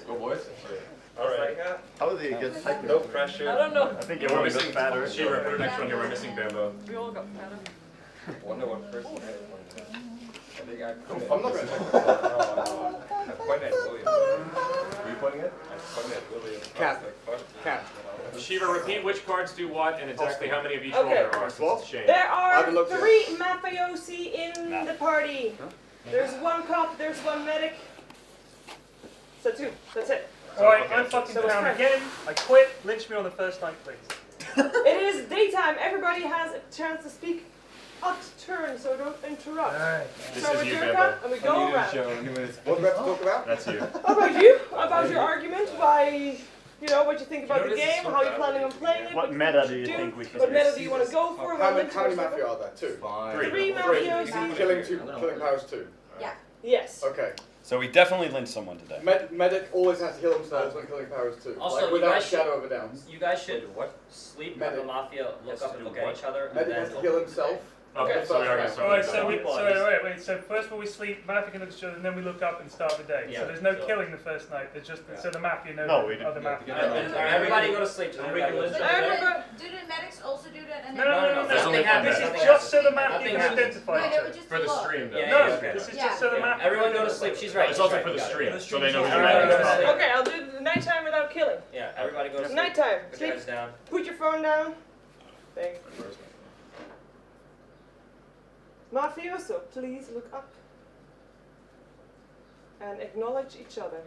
Go boys. All right. How do you get typing? No pressure. I don't know. I think you're missing fatter. Shiva, put it next one here. We're missing Bambo. We all got fatter. Wonder what person I think I I'm not going to check I pointed at William. Were you pointing it? I pointed at William. Cat. Shiva, repeat which cards do what and exactly how many of each role Okay. there are. Since it's changed. There are haven't looked yet. 3 mafiosi in the party. There's 1 cop, there's 1 medic. So 2. That's it. Alright, I'm fucking So it's down fresh. again. I quit. Lynch me on the first night, please. It is daytime. Everybody has a chance to speak at turn, so don't interrupt. Alright. This So is with you, Durka, Bambo. and we go around. What do we have to talk about? That's you. How about you? About your argument? Why? You know what you think about You know, the this is game? so How you're bad. planning on playing it? What you meta we do you should think we should What meta use? do you want to go for? How Well, many mafia are there? 2. 3 You mafiosi. can killing powers 2. Yes. Okay. So we definitely lynched someone today. Medic always has to heal themselves when killing powers 2. Also, like you without a guys shadow of a doubt. You guys should sleep Medic. on the Mafia, look up and look at each other, and Medic then has to heal himself. Okay, so we are going to start. Alright, so with wait. So first of all we sleep, Mafia can look at each other, and then we look up and start the day. Yeah. So there's no So- killing the first night. There's just so the Mafia knows No, we the other didn't. Mafia. everybody go to sleep. So everybody go to sleep. Everybody. Do the medics also do that? And No. There's only This one is medic. just so the Mafia Nothing can happens. identify each it other. would just For the look. stream, though. Yeah, No, yeah, this is yeah. just so the Mafia. Everyone go to sleep. She's right. It's she's also right, for the you got it. stream, so they know who's Everybody go to right. sleep. Okay, I'll do the nighttime without killing. Yeah, everybody go to sleep. Nighttime. Put your Sleep. heads down. Put your phone down. Thanks. Mafioso, please look up and acknowledge each other.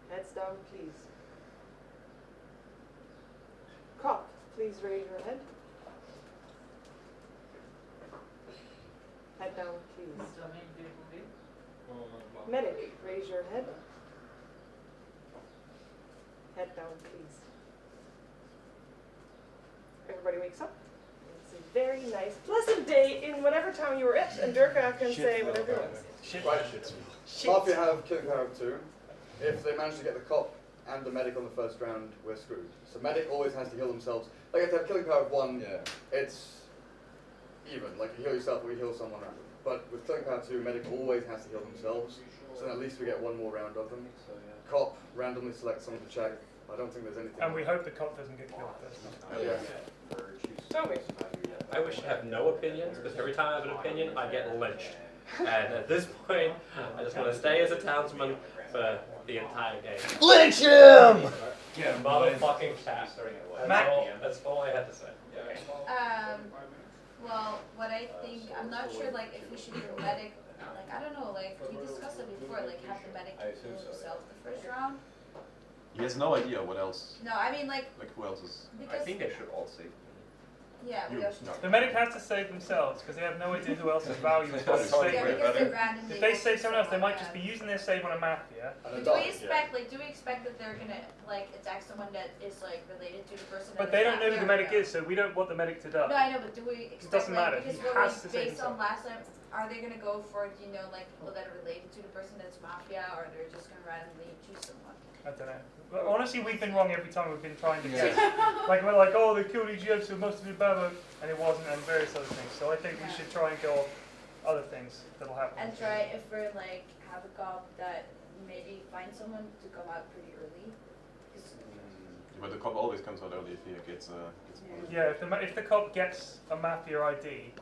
Heads down, please. Cop, please raise your head. Head down, please. Medic, raise your head. Head down, please. Everybody wakes up. It's a very nice, pleasant day in whatever town you were at, and Durka can say whatever he wants. Right. Mafia have killing power of 2. If they manage to get the cop and the medic on the first round, we're screwed. So medic always has to heal themselves. Like if they have killing power of 1, it's even. Like you heal yourself or you heal someone random. But with killing power 2, medic always has to heal themselves. So then at least we get 1 more round of them. Cop randomly selects someone to check. I don't think there's anything. And we hope the cop doesn't get killed first. Tell me. I wish to have no opinions, because every time I have an opinion, I get lynched. And at this point, I just want to stay as a townsman for the entire game. Lynch him! Motherfucking cat. That's all I had to say. Well, what I think, I'm not sure, like, if we should do a medic, like, I don't know, like, we discussed it before, like, have the medic heal himself the first round. He has no idea what else. No, I mean, like, Who else is? because, they should all see. yeah, we have, The medic has to save themselves because they have no idea who else's value is going to Sorry. save. yeah, them. because they randomly. If they save someone else, they might just be using their save on a Mafia. And But a do we dog. expect, like, that they're gonna, like, attack someone that is, like, related to the person But that they is don't know who the Mafia? medic is, so we don't want the medic to die. No, I know, but do we expect, doesn't matter. like, because He what has to we save based on himself. last time, are they gonna go for, you know, like, people that are related to the person that's Mafia, or they're just gonna randomly choose someone? I don't know. But honestly, we've been wrong every time we've been trying to get. Like we're like, oh, they killed EGF, so it must have been Baba, and it wasn't, and various other things. So I think we should try and go off other things that'll happen. And try, if we're, like, have a cop that maybe find someone to come out pretty early. 'Cause- But the cop always comes out early if he gets Yeah, if the cop gets a Mafia ID,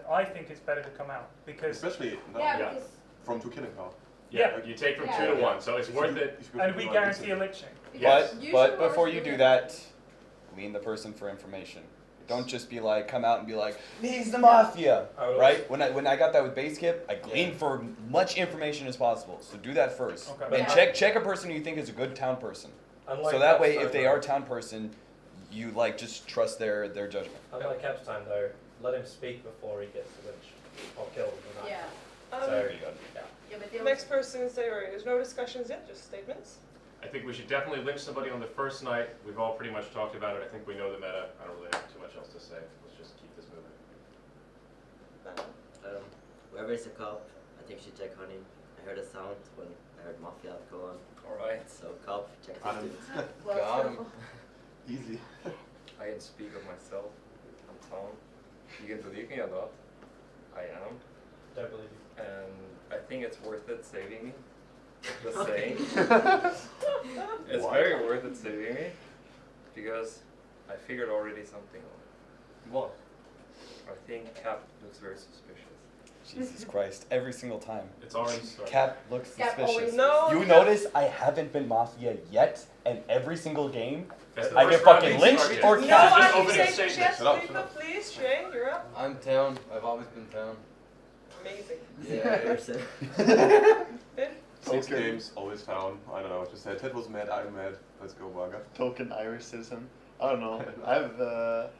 I think it's better to come out because especially now, Yeah, yeah, because, from 2 killing power. yeah, Like, You take from Yeah. 2 to 1, so it's worth it. and we guarantee a lynching. because But usually before most you of do the- that, lean the person for information. Don't just be like, come out and be like, he's the Mafia, right? When I got that with Baseskip, I gleaned for much information as possible. So do that first. Okay. And Yeah. check a person who you think is a good town person. Unlike So that way, Cap's if they time, are a town person, you like just trust their judgment. Unlike Cap's time, though, let him speak before he gets lynched or killed. Yeah, So, Very good. yeah, but they Next person say, right, there's no discussions yet, just statements. I think we should definitely lynch somebody on the first night. We've all pretty much talked about it. I think we know the meta. I don't really have too much else to say. Let's just keep this moving. Whoever is a cop, I think should check honey. I heard a sound when I heard Mafia go on. Alright. So cop, check Got this him. dude. well, Got it's him. Easy. I can speak of myself. I'm Tom. You can believe me or not. I am. Don't believe you. And I think it's worth it saving me. Just saying. It's very worth it saving me because I figured already something out. What? I think Cap looks very suspicious. Jesus Christ, every single time. It's already started. Cap looks Cap suspicious. always- No. You notice I haven't been Mafia yet, and every single game, It's the I first get round fucking they lynched started. or No, Cap. I Just can opening say statement. yes, Shut up, please, shut up. please, Shane, you're up. I'm town. I've always been town. Amazing. Yeah, Anderson. Finn? 6 games, always town. I don't know what to say. Ted was mad, I'm mad. Let's go, Vaga. Token Irish citizen. I don't know. I've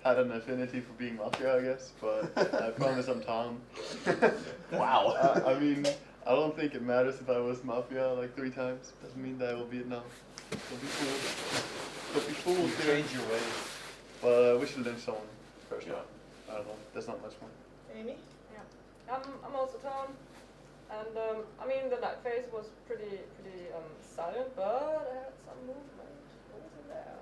had an affinity for being Mafia, I guess, but I promise I'm Tom. Wow. I mean, I don't think it matters if I was Mafia like 3 times. Doesn't mean that I will be it now. Don't be fooled. Don't be fooled. You change your ways. But we should lynch someone first. Yeah. I don't know. There's not much more. Amy? I'm also Tom, and I mean the night phase was pretty silent, but I had some movement over there.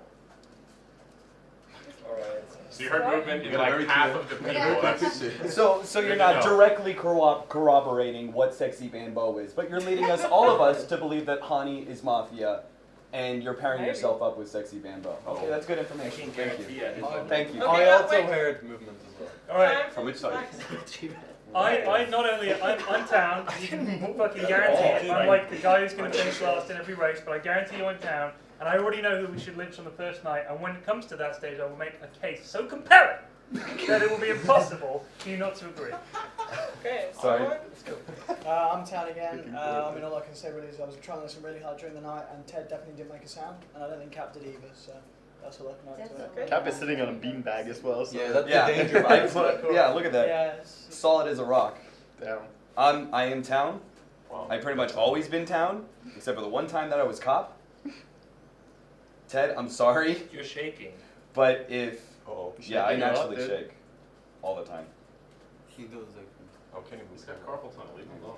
Alright. So you heard movement in You got like very half clear. of the people. Yeah. That's So you're Good not to know. directly corroborating what Sexy Bambo is, but you're leading us, all of us, to believe that Hani is Mafia, and you're pairing Maybe. yourself up with Sexy Bambo. Okay, that's good I information. can Thank guarantee you. I didn't. Thank you. Okay, I also wait. heard movement as well. All right. Time From for which side? Max. I not only I'm town. You can fucking guarantee it. I'm like the guy who's going to finish last in every race, but I guarantee you I'm town, and I already know who we should lynch on the first night. And when it comes to that stage, I will make a case so compelling that it will be impossible for you not to agree. Okay, Sorry. Simon? I'm Town again. I mean, all I can say really is I was trying to listen really hard during the night, and Ted definitely didn't make a sound, and I don't think Cap did either, so that's all I can add to it. Okay. Cap is sitting on a beanbag as well, so Yeah, that's Yeah, the danger. yeah, look at that. Yeah, Solid as a rock. damn. I am town. Wow. I pretty much always been town, except for the one time that I was cop. Ted, I'm sorry, You're shaking. but if Uh-oh. yeah, I Shaking a lot, naturally dude. shake all the time. He does like. Okay, he's got carpal tunnel. Leave him alone.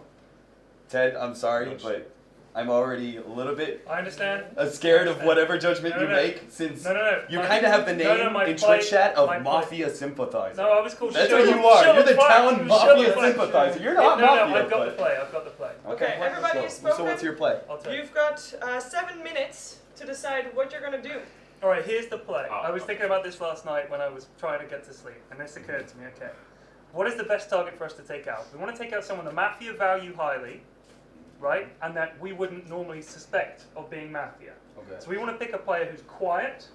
Ted, I'm sorry, but I'm already a little bit I understand. scared of whatever judgment No, you no. make, since No. you My- kind of have the name no, my in play- Twitch chat of my play- Mafia sympathizer. No, I was called. That's Show what the- you are. show You're the fight. town Show Mafia the fight. sympathizer. You're not No, Mafia. I've got but- the play. I've got the play. Okay, everybody so, has spoken. so what's your play? I'll tell you. You've got 7 minutes to decide what you're going to do. All right, here's the play. Oh, I was okay. thinking about this last night when I was trying to get to sleep, and this occurred to me. Okay, what is the best target for us to take out? We want to take out someone the Mafia value highly, right, and that we wouldn't normally suspect of being Mafia. Okay. So we want to pick a player who's quiet,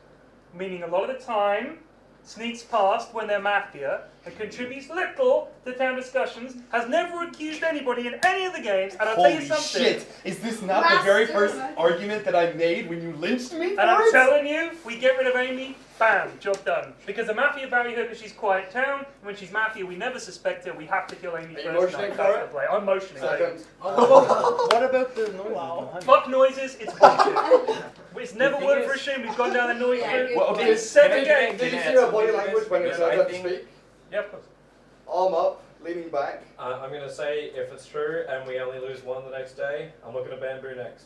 meaning a lot of the time sneaks past when they're Mafia, and contributes little to town discussions, has never accused anybody in any of the games, and I'll tell you Holy something. shit! Is this not the very first argument that I made when you lynched me for And I'm it? telling you, we get rid of Amy, bam, job done. Because the Mafia value her because she's quiet town, and when she's Mafia, we never suspect her, we have to kill Amy Are you first. motioning night. for That's it? the play. I'm motioning. Second. What about the noise behind Fuck noises, it's bullshit. It's never worked for a shame, we've gone down the noise Yeah, route. good. Well, okay, It's 7 games. Did you see her body language when it's I her turn to think- speak? Yeah, of course. Arm up, leaning back. I'm gonna say if it's true and we only lose one the next day, I'm looking at Bamboo next.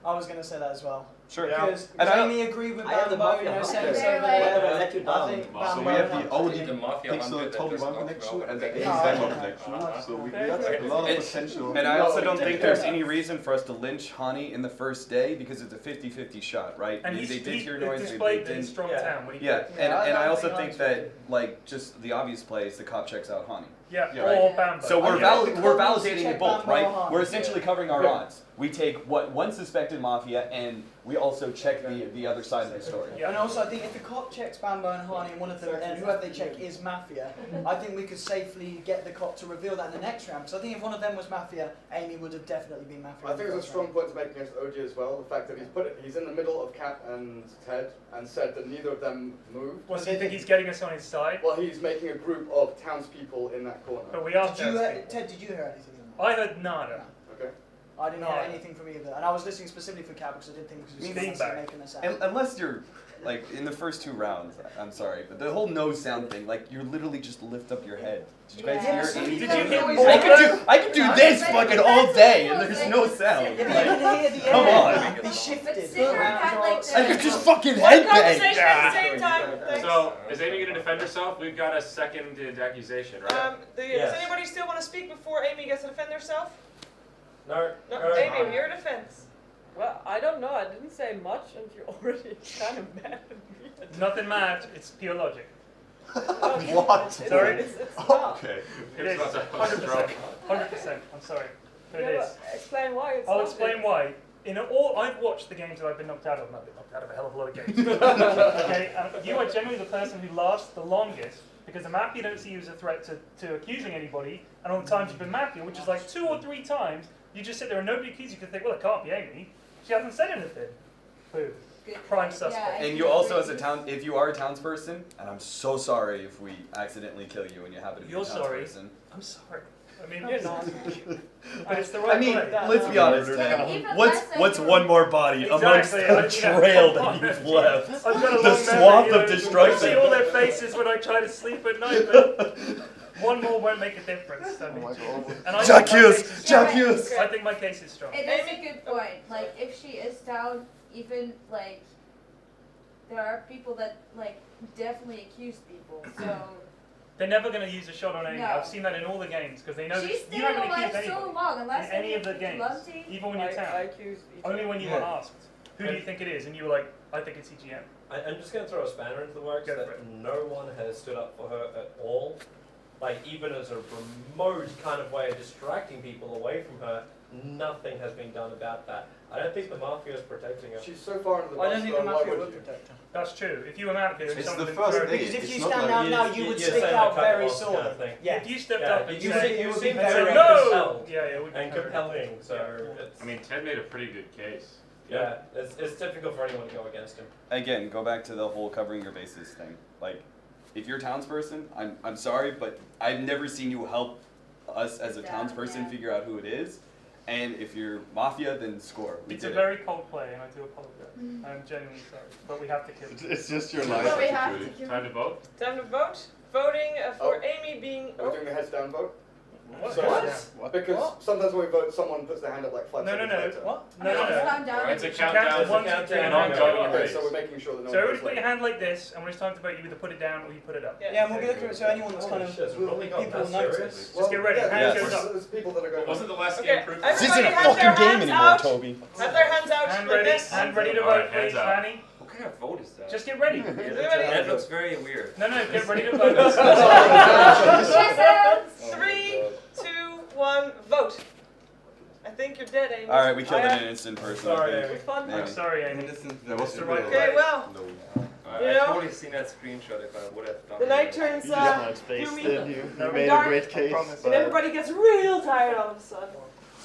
I was going to say that as well. Sure. Because And I don't- Amy agreed with I have the Bambo, Mafia saying Hunter. so over They're there. I let you I down. think So Bambo we have and the Hunter- only The Mafia thinks Hunter the that Toby does One not connection know and the about Ace No, Bambo no, connection. no. So we Okay. got a lot of And- potential. And I also don't No, think fair there's enough. any reason for us to lynch Hani in the first day because it's a 50-50 shot, right? And they did he's hear noise. displayed they in didn't. strong Yeah. town. When he Yeah, and I I don't also think think Hani's that good. like just the obvious play is the cop checks out Hani. Yeah, Yeah, or Bambo. So we're Yeah. we're Check validating it both, Bambo right? or Hani. We're essentially covering our Yeah. odds. We take one suspected Mafia and we also check the other side of the story. Yeah. And also, I think if the cop checks Bambo and Hani, and one of them, and whoever they check is Mafia, I think we could safely get the cop to reveal that in the next round. Because I think if one of them was Mafia, Amy would have definitely been Mafia. I in the think there's a first strong round. point to make against OG as well. The fact that he's in the middle of Cap and Ted and said that neither of them moved. Well, so you think he's getting us on his side? Well, he's making a group of townspeople in that corner. But we are Did you, townspeople. Ted, did you hear anything? I heard nada. Okay. I didn't Yeah. hear anything from either. And I was listening specifically for Cap because I did think because he was Feedback. making a sound. Unless you're like in the first 2 rounds, I'm sorry, but the whole nose sound thing, like you literally just lift up your head. Did you guys Yeah. hear anything? Did you hear Oh, me I say could do this fucking all day and there's no sound. Yeah, but you Like, can hear the come air. on. Be shifted. But sit her cat like I could just fucking One headbang. conversation at the same time. Thanks. So, is Amy going to defend herself? We've got a seconded accusation, right? Does Yes. anybody still want to speak before Amy gets to defend herself? No, Amy, your defense. Well, I don't know. I didn't say much, and you're already kind of mad at me. Nothing mad. It's pure logic. What? Sorry. It's not. Okay. It is. 100%. 100%. I'm sorry. But it is. Explain why it's I'll not explain big. why. In all, I've watched the games that I've been knocked out of. I've been knocked out of a hell of a lot of games. Okay, and you are generally the person who lasts the longest because the Mafia don't see you as a threat to accusing anybody. And all the times you've been Mafia, which is like 2 or 3 times, you just sit there and nobody accuses you because they think, well, it can't be Amy. She hasn't said anything. Boom. Prime suspect. And you also, as a if you are a townsperson, and I'm so sorry if we accidentally kill you and you happen to be a You're sorry. townsperson. I'm sorry. I mean, you're not. But it's the right I mean, play. let's be honest. What's one more body amongst the trail that you've left? I've got a The long swath memory, of you destruction. see all their faces when I try to sleep at night, but one more won't make a difference. I mean, and I think I think my case is strong. It is a good point. Like, if she is down, even like, there are people that like definitely accuse people. So They're never going to use a shot on Amy. No. I've seen that in all the games because they know she's that you staying haven't alive accused so anybody long, unless in any of the games, Lunty. even when you're I town. accused each Only when you were Yeah. asked, who do you think it is, and you were like, I think it's EGM. I'm just going to throw a spanner into the works Go for that no one has stood up for her at all. Like, even as a remote kind of way of distracting people away from her, nothing has been done about that. I don't think the Mafia is protecting her. She's so far into the I don't bus, think the why Mafia would would you? protect her. That's true. If you were Mafia, It's someone the would first throw- day. Because if It's you not stand like down now, you- you would you're stick saying out like cut very loss kind sore. of thing. Yeah. If you stepped Yeah, up and you said, would- you would be and very said, no! compelled Yeah, it would be and compelling, so it's, I mean, Ted made a pretty good case. yeah, it's typical for anyone to go against him. Again, go back to the whole covering your bases thing. Like, if you're a townsperson, I'm sorry, but I've never seen you help us as a townsperson figure out who it is. And if you're Mafia, then score. We It's did a very cold play, and I do apologize. I'm genuinely sorry, but we have to kill you. It's just your But life. we have to Time to vote? Time to vote. Voting for Oh. Amy being. Are we doing a heads down vote? What? So, What? Because sometimes when we vote, someone puts their hand up like 5 No, seconds no. later. What? No, no, no. Countdown. It's a She countdown. counts It's a 1, 2, 3, countdown. and Not then going go. Okay, race. so we're making sure that no So one everybody goes put your late. hand like this, and when it's time to vote, you either put it down or you put it up. Yeah, and we'll go through it so anyone that's kind of Holy shit, will, really got people will that serious? notice. Just get ready. Yeah, Hands Yes. goes up. there's people that are going. Wasn't the last Okay, game proof? This isn't everybody a have fucking their game hands anymore, out. Toby. Have their hands out Hand like ready. this. Hand ready to Alright, vote, please, hands up. Fanny. What kind of vote is that? Just get ready. That looks very weird. No, get ready to vote. 3, 2, 1, vote. I think you're dead, Amy. Alright, we killed an innocent person. Sorry, I think. Amy. Fun. Maybe. I'm sorry, Amy. Innocent. That was the right Okay, well, I You know? totally seen that screenshot if I would have done the it. night turns You just not spaced gloomy, in. You No, made a dark. great case. promise. and but- everybody gets real tired all of a sudden.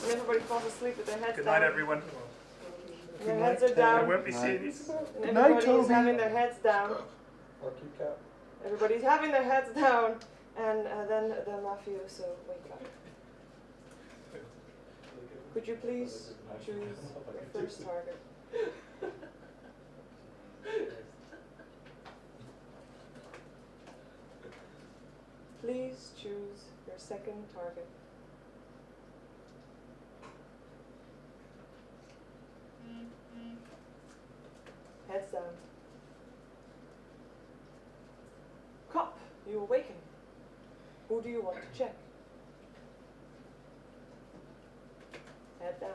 And everybody falls asleep with their heads Good down. night, everyone. And their heads are I down. won't be seeing you. And Night, everybody's Toby. having their heads down. Everybody's having their heads down. And then the mafioso wake up. Could you please choose your first target? Please choose your second target. Heads down. Cop, you awaken. Who do you want to check? Head down.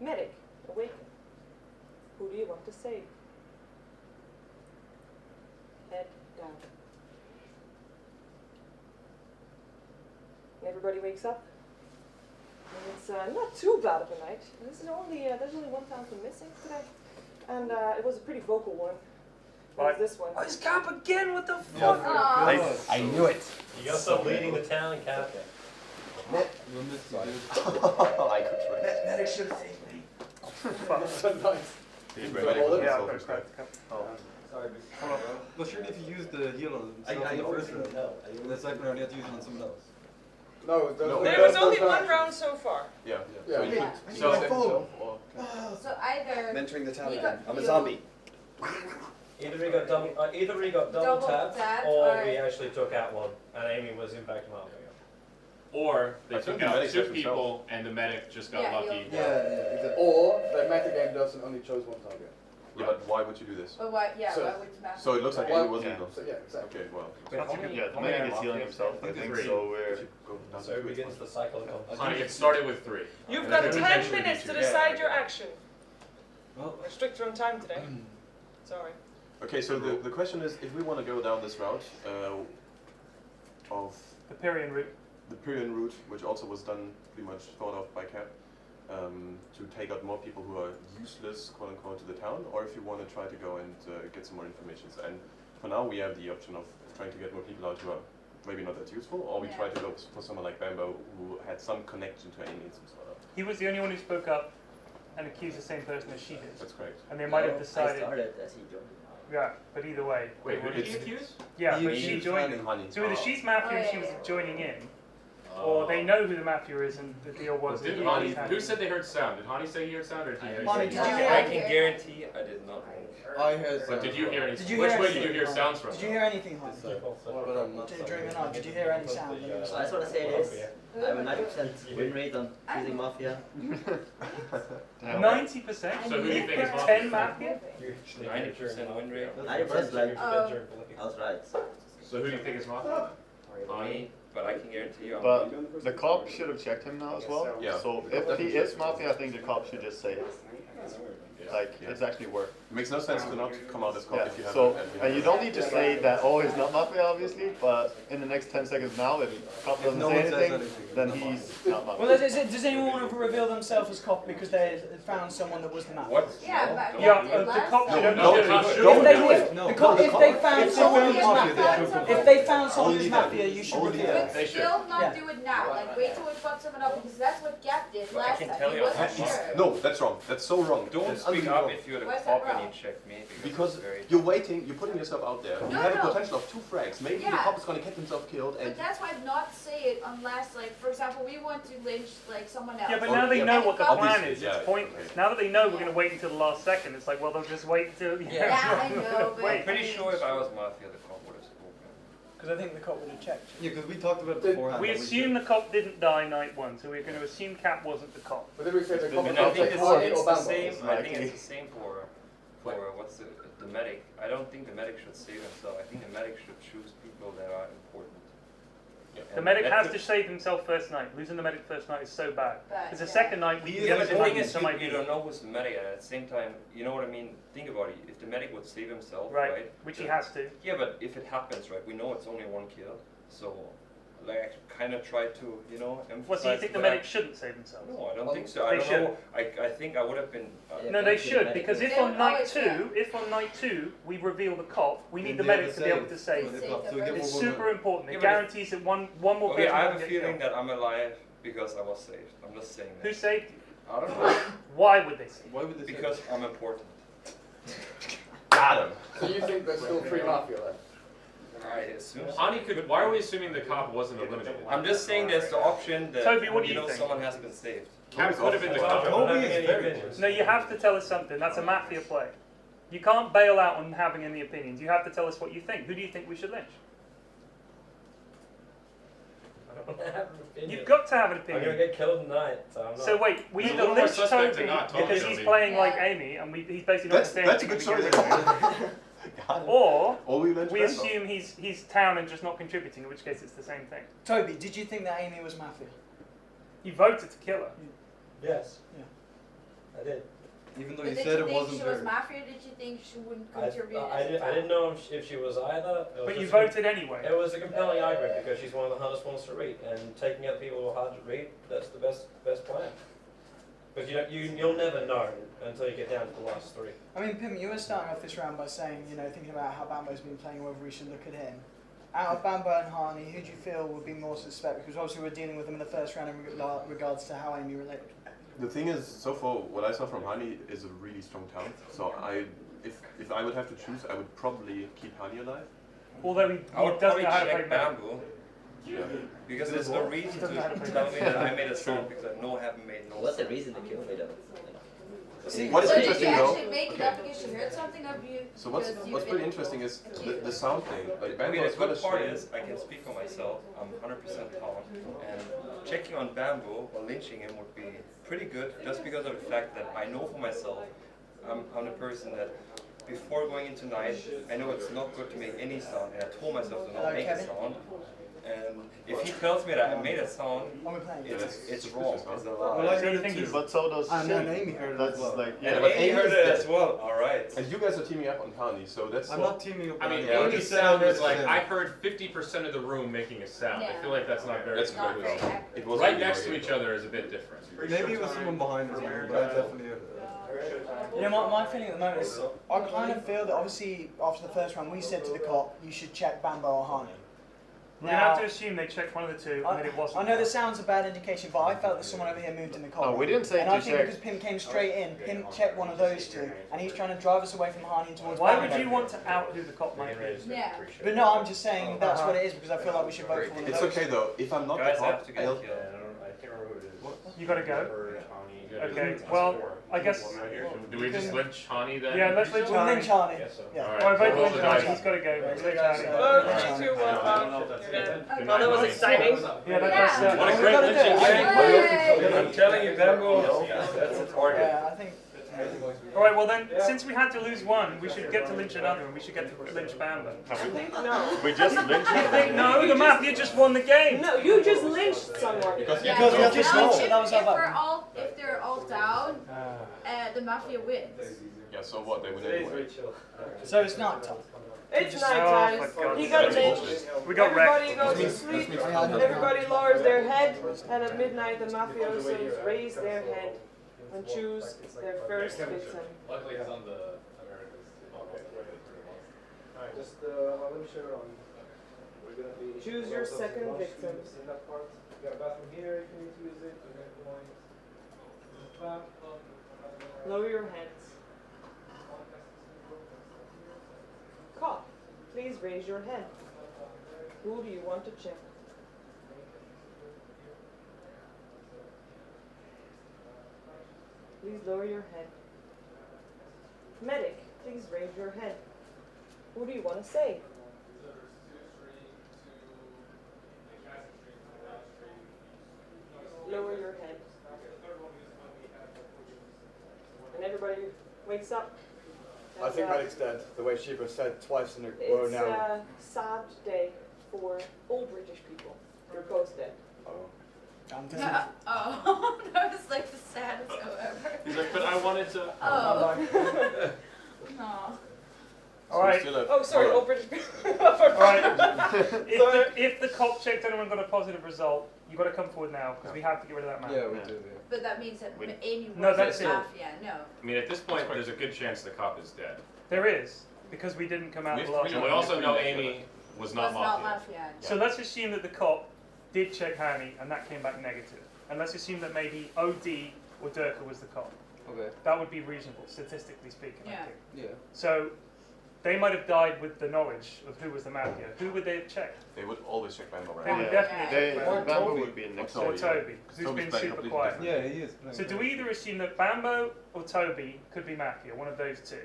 Medic, awaken. Who do you want to save? Head down. And everybody wakes up. And it's not too bad of a night. This is only there's only one townsman missing today, and it was a pretty vocal one. It was this one. Oh, he's Cap again. What the fuck? I knew it. You gotta stop leading the town, Cap. You'll miss you, dude. Medic should have saved me. So nice. He's ready ready for for the Yeah, self I've respect. got Sorry, well, sure if you use the heal on himself in the first round. In the second round, you have to use it on someone else. No, There was only one round so far. Yeah. Yeah. So you Yeah. could- So, So either I'm entering the town You again. got- I'm a you- zombie. Either we got double Double tapped, tapped, or or- we actually took out one, and Amy was in fact Mafia. or they I took think the out medic 2 took people and the medic just got Yeah, lucky. you'll- Yeah, exactly. Or the metagame doesn't only chose one target. Yeah, but why would you do this? But why? Yeah. So- why would Mafia? So it looks like Why- Amy was yeah. legal. So yeah, exactly. Okay, well. The medic is healing himself, I think, so we're... So it begins the cycle of competition. Honey, it started with 3. You've And got then 10 eventually minutes to D2. decide your action. Well, We're stricter on time today. Sorry. Okay, so the question is, if we want to go down this route of The Pyrian route. the Pyrian route, which also was done pretty much thought of by Cap, to take out more people who are useless, quote unquote, to the town, or if you want to try to go and get some more information. And for now, we have the option of trying to get more people out who are maybe not that useful, or we Yeah. try to go for someone like Bambo who had some connection to Amy in some sort of. He was the only one who spoke up and accused the same person as she did. That's correct. And they might have I decided. started as he joined. Yeah, but either way. Wait, who did It's- he accuse? Yeah, He but she accused joined. Honey. So either she's Mafia and she was joining in, or they know who the Mafia is and the deal was. Did that Hani, he had- who said they heard sound? Did Hani say he heard sound, or did you Hani, hear did you sound? hear I can guarantee I did not. I heard. But did you hear any? Did you Which hear way did you anything, hear Han? sounds from? Did you hear anything, Han? But I'm not. During the night, did you hear any sound? I just want to say this. I have a 90% win rate on choosing Mafia. 90%. So who do you think is 10 Mafia? Mafia? 90% win rate. 90% like, I was right. So who do you think is Mafia? Hani. But I can guarantee you I'm But the cop should have checked him now as well. Yeah. So if he is Mafia, I think the cop should just say it. Like, Yeah. it's actually work. It makes no sense to not come out as cop Yeah. if you have. So, if and you don't need to say that, oh, he's not Mafia, obviously, but in the next 10 seconds now, if cop doesn't no say one says anything, anything. then he's not Mafia. Well, does anyone want to reveal themselves as cop because they found someone that was the Mafia? What? Yeah, but Yeah, yeah, the cops No, don't no, do the cops it. should. If they, do if, No, the cop, the if cop- they found if someone they who's found Mafia, someone- if they found someone Only who's them. Mafia, you should Only reveal them. it. They should. Still not Yeah. do it now. Like wait till we fuck someone up because that's what Gap did But I last can time. tell He you wasn't I'm sure. No, that's wrong. That's so wrong. Don't That's speak unbelievable. up if you're the Why is cop that and you wrong? check me. Because it's very you're waiting, you're putting yourself out there. You No, have a no. potential of 2 frags. Maybe the Yeah. cop is going to get himself killed, and But that's why not say it unless, like, for example, we want to lynch like someone else. Yeah, but Or- now they yeah, know what the plan obviously, is. yeah, It's pointless. okay. Now that they know we're going to wait until the last second, it's like, well, they'll just wait until. Yeah, I know, but Wait. I'm pretty sure if I was Mafia, the cop would have spoken. Because I think the cop would have checked. Yeah, because we talked about it beforehand. We that assume the cop didn't die night 1, so we're going to assume Cap wasn't the cop. But then we say the cop And can't I think take it's, Hani it's or the Bambo. same. I think Exactly. it's the same for what's the medic. I don't think the medic should save himself. I think the medic should choose people that are important. The And medic that has could- to save himself first night. Losing the medic first night is so bad. Because the yeah. second night we can Yeah, get but the some thing is, some you ideas. don't know who's the medic, and at the same time, you know what I mean? Think about it. If the medic would save himself, Right, right? which he has to. Yeah, but if it happens, right, we know it's only 1 kill, so like kind of try to, you know, emphasize. What, so you think the that- medic shouldn't save themselves? No, I don't think so. I They don't should. know. I think I would have been. No, they should, because if They on would night always, 2, yeah. if on night 2 we reveal the cop, we need Then the they medic have to be able to save the him. cop, so we get It's more super women. important. Yeah, It but if- guarantees that one more Okay, person I will have a get feeling killed. that I'm alive because I was saved. I'm just saying that. Who saved you? I don't know. Why would they save you? Why would they say Because I'm important. got him. So you think there's still 3 Mafia left? I assume. So. Hani could. Why are we assuming the cop wasn't eliminated? I'm just saying there's the option that Toby, what do you know think? someone has been saved. Cap could have been the cop. Toby is very No, you have to tell us something. That's a Mafia play. You can't bail out on having any opinions. You have to tell us what you think. Who do you think we should lynch? I don't have an opinion. You've got to have an I'm gonna opinion. get killed tonight, so I'm not. So wait, we He's a either little more lynch suspect Toby than not Toby, because I he's mean. playing like Yeah. Amy, and he's basically not That's saying a anything good to choice. get rid of him. Got him. Or Or we lynch we Bambo. assume he's town and just not contributing, in which case it's the same thing. Toby, did you think that Amy was Mafia? You voted to kill her. Yes. Yeah. I did. Even though But you did said you it think wasn't she was her. Mafia? Did you think she wouldn't I contribute? didn't know if she was either. It was But you just voted anyway. It was a compelling argument because she's one of the hardest ones to read, and taking out people who are hard to read, that's the best plan. Because you'll never know until you get down to the last 3. I mean, Pim, you were starting off this round by saying, you know, thinking about how Bambo's been playing, whether we should look at him. Out of Bambo and Hani, who do you feel would be more suspect? Because obviously we're dealing with them in the first round in regards to how Amy related. The thing is, so far, what I saw from Hani is a really strong talent. So if I would have to choose, I would probably keep Hani alive. Although he I would doesn't probably know how to play check medic. Bamboo. Yeah. Because there's no reason to tell me that I made a sound because I know I haven't made no What's the sound. reason to kill me though? See, What is So interesting did you though? actually make it up because she heard something of you? So what's because you've pretty been interesting is the sound thing. Like Bambo Okay, is the got a good part string. is I can speak for myself. I'm 100% talent, and checking on Bamboo or lynching him would be pretty good, just because of the fact that I know for myself I'm the person that before going into night, I know it's not good to make any sound, and I told myself to not make a sound. And if he tells me that I made a sound, it's wrong. It's a lie. Well, I heard it too, but so does And Shane. Amy heard it That's as well. like, And but Amy heard is it dead. as well. All right. And you guys are teaming up on Kani, so that's. I'm not teaming up. I mean, Yeah, Amy's just said sound I was heard like, it. I heard 50% of the room making a sound. I feel like that's not very That's Not good. very good. accurate. It was Right next to each other is a bit different. Maybe it was someone behind us, maybe, but I definitely heard it. You know, my feeling at the moment is, I kind of feel that obviously after the first round we said to the cop, you should check Bambo or Hani. We're gonna have to assume they checked one of the two and that it wasn't. I know this sounds a bad indication, but I felt that someone over here moved in the car. No, we didn't say and to I think check. because Pim came straight in, Pim checked one of those two, and he's trying to drive us away from Hani and towards Why Bambo. would you want to out who the cop might be? Yeah. But no, I'm just saying that's what it is because I feel like we should vote for one of It's those. okay though. If I'm not Guys the have cop, to get I'll. killed. I can't remember who it is. You gotta go. Yeah. Okay, well, I guess. Do we just lynch Hani then? Yeah, let's lynch We'll lynch Hani. Hani. Yeah. Alright, Alright, vote well, lynch the Hani. guys- He's gotta go. Lynch Hani. Oh, 3, 2, 1. Good Oh, night, that was Hani. exciting. Yeah, that was. What a We great gotta do lynching it. game. I'm telling you, Bambo, that's a target. Yeah, I think. Alright, well then, since we had to lose one, we should get to lynch another and we should get to lynch Bambo. I think no. We just lynched I him. think no, the Mafia just won the game. No, you just lynched someone. Because Yeah, Because we have if, to smoke. if, That was our vote. if they're all down, the Mafia wins. Yeah. So what? They win anyway. So it's not tough. It's Oh, night for time. God's He got sake. lynched. We got Everybody wrecked. goes to sleep. Everybody lowers their head, and at midnight the mafiosos raise their head and choose their first victim. Luckily it's on the Americas. Alright, just let me show it on. We're gonna be. Choose your second victim. In that part. You got a bathroom here if you need to use it. You got a point. Lower your heads. Cop, please raise your head. Who do you want to check? Please lower your head. Medic, please raise your head. Who do you want to save? Lower your head. And everybody wakes up. I And, think Medic's dead. The way Sheba said twice in a row it's now. a sad day for all British people. You're both dead. Oh. Oh, that was like the saddest ever. He's like, but I wanted to. Oh. No. Alright. Oh, sorry, all British people. Alright. If the cop checked anyone got a positive result, you got to come forward now because we have to get rid of that man. Yeah, we do, yeah. But that means that Amy No, was that's the it. Mafia. No. I mean, at this point, there's a good chance the cop is dead. There is, because we didn't come out the last And we time. also know Amy was not Mafia. So let's assume that the cop did check Hani and that came back negative. And let's assume that maybe OD or Durka was the cop. Okay. That would be reasonable, statistically speaking, I Yeah. think. Yeah. So they might have died with the knowledge of who was the Mafia. Who would they have checked? They would always check Bambo, right? They would definitely check Bambo. Bambo would be in next Or year. Toby, because he's Toby's been playing super completely quiet. different. Yeah, he is. So do we either assume that Bambo or Toby could be Mafia, one of those two?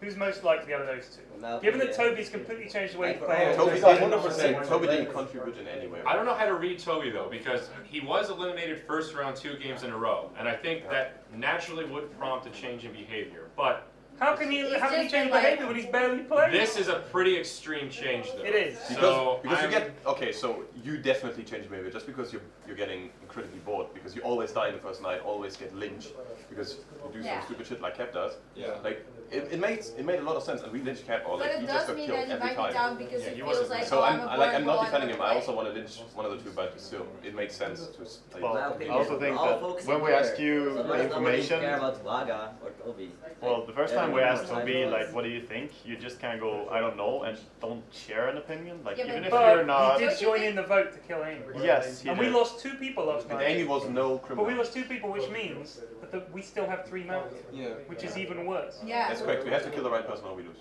Who's most likely out of those two? Given that Toby's completely changed the way he plays. Toby didn't contribute in any way. I don't know how to read Toby though, because he was eliminated first round 2 games in a row, and I think that naturally would prompt a change in behavior. But how can he change behavior when he's barely playing? this is a pretty extreme change, though. It is. So Because you I'm- get okay, so you definitely change behavior just because you're getting incredibly bored because you always die in the first night, always get lynched because you do some stupid shit like Cap does. Yeah. Like it made a lot of sense, and we lynched Cap or But like it he just does got mean killed that he every might be time. down because he he feels wasn't- like, So oh, I'm a not boring defending him. I play. also want to lynch one of the two, but still, it makes sense to. Like, Well, My I opinion, also think all that focusing when we here. ask you So the let's not really information, care about Vaga or Toby. well, the first time we asked Everyone Toby, knows. like, what do you think? You just kind of go, I don't know, and don't share an opinion. Like, Yeah, even if But you're not. he did join in the vote to kill Amy. Yes, he And we did. lost 2 people last and night. Amy was no But criminal. we lost 2 people, which means that we still have 3 Mafia, Yeah. which is even worse. Yeah. That's correct. We have to kill the right person or we lose.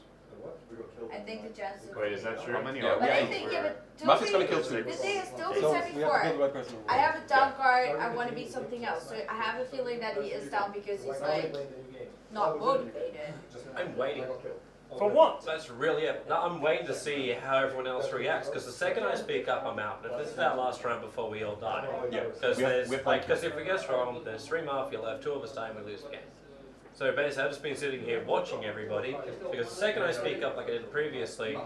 I think the chances. Wait, is that true? How many Yeah, are But there? I think, yeah, but Maffia's Toby, gonna kill 2. the thing is, Toby So said we have to kill the before, right person. I have a down card, I want to be something else. So I have a feeling that he is down because he's like not motivated. I'm waiting. For what? That's really it. No, I'm waiting to see how everyone else reacts. Because the second I speak up, I'm out. But this is our last round before we all die. Yeah. Because We have- there's we have like, because if we guess wrong, there's 3 Mafia left. 2 of us die and we lose the game. So basically, I've just been sitting here watching everybody because the second I speak up like I did previously,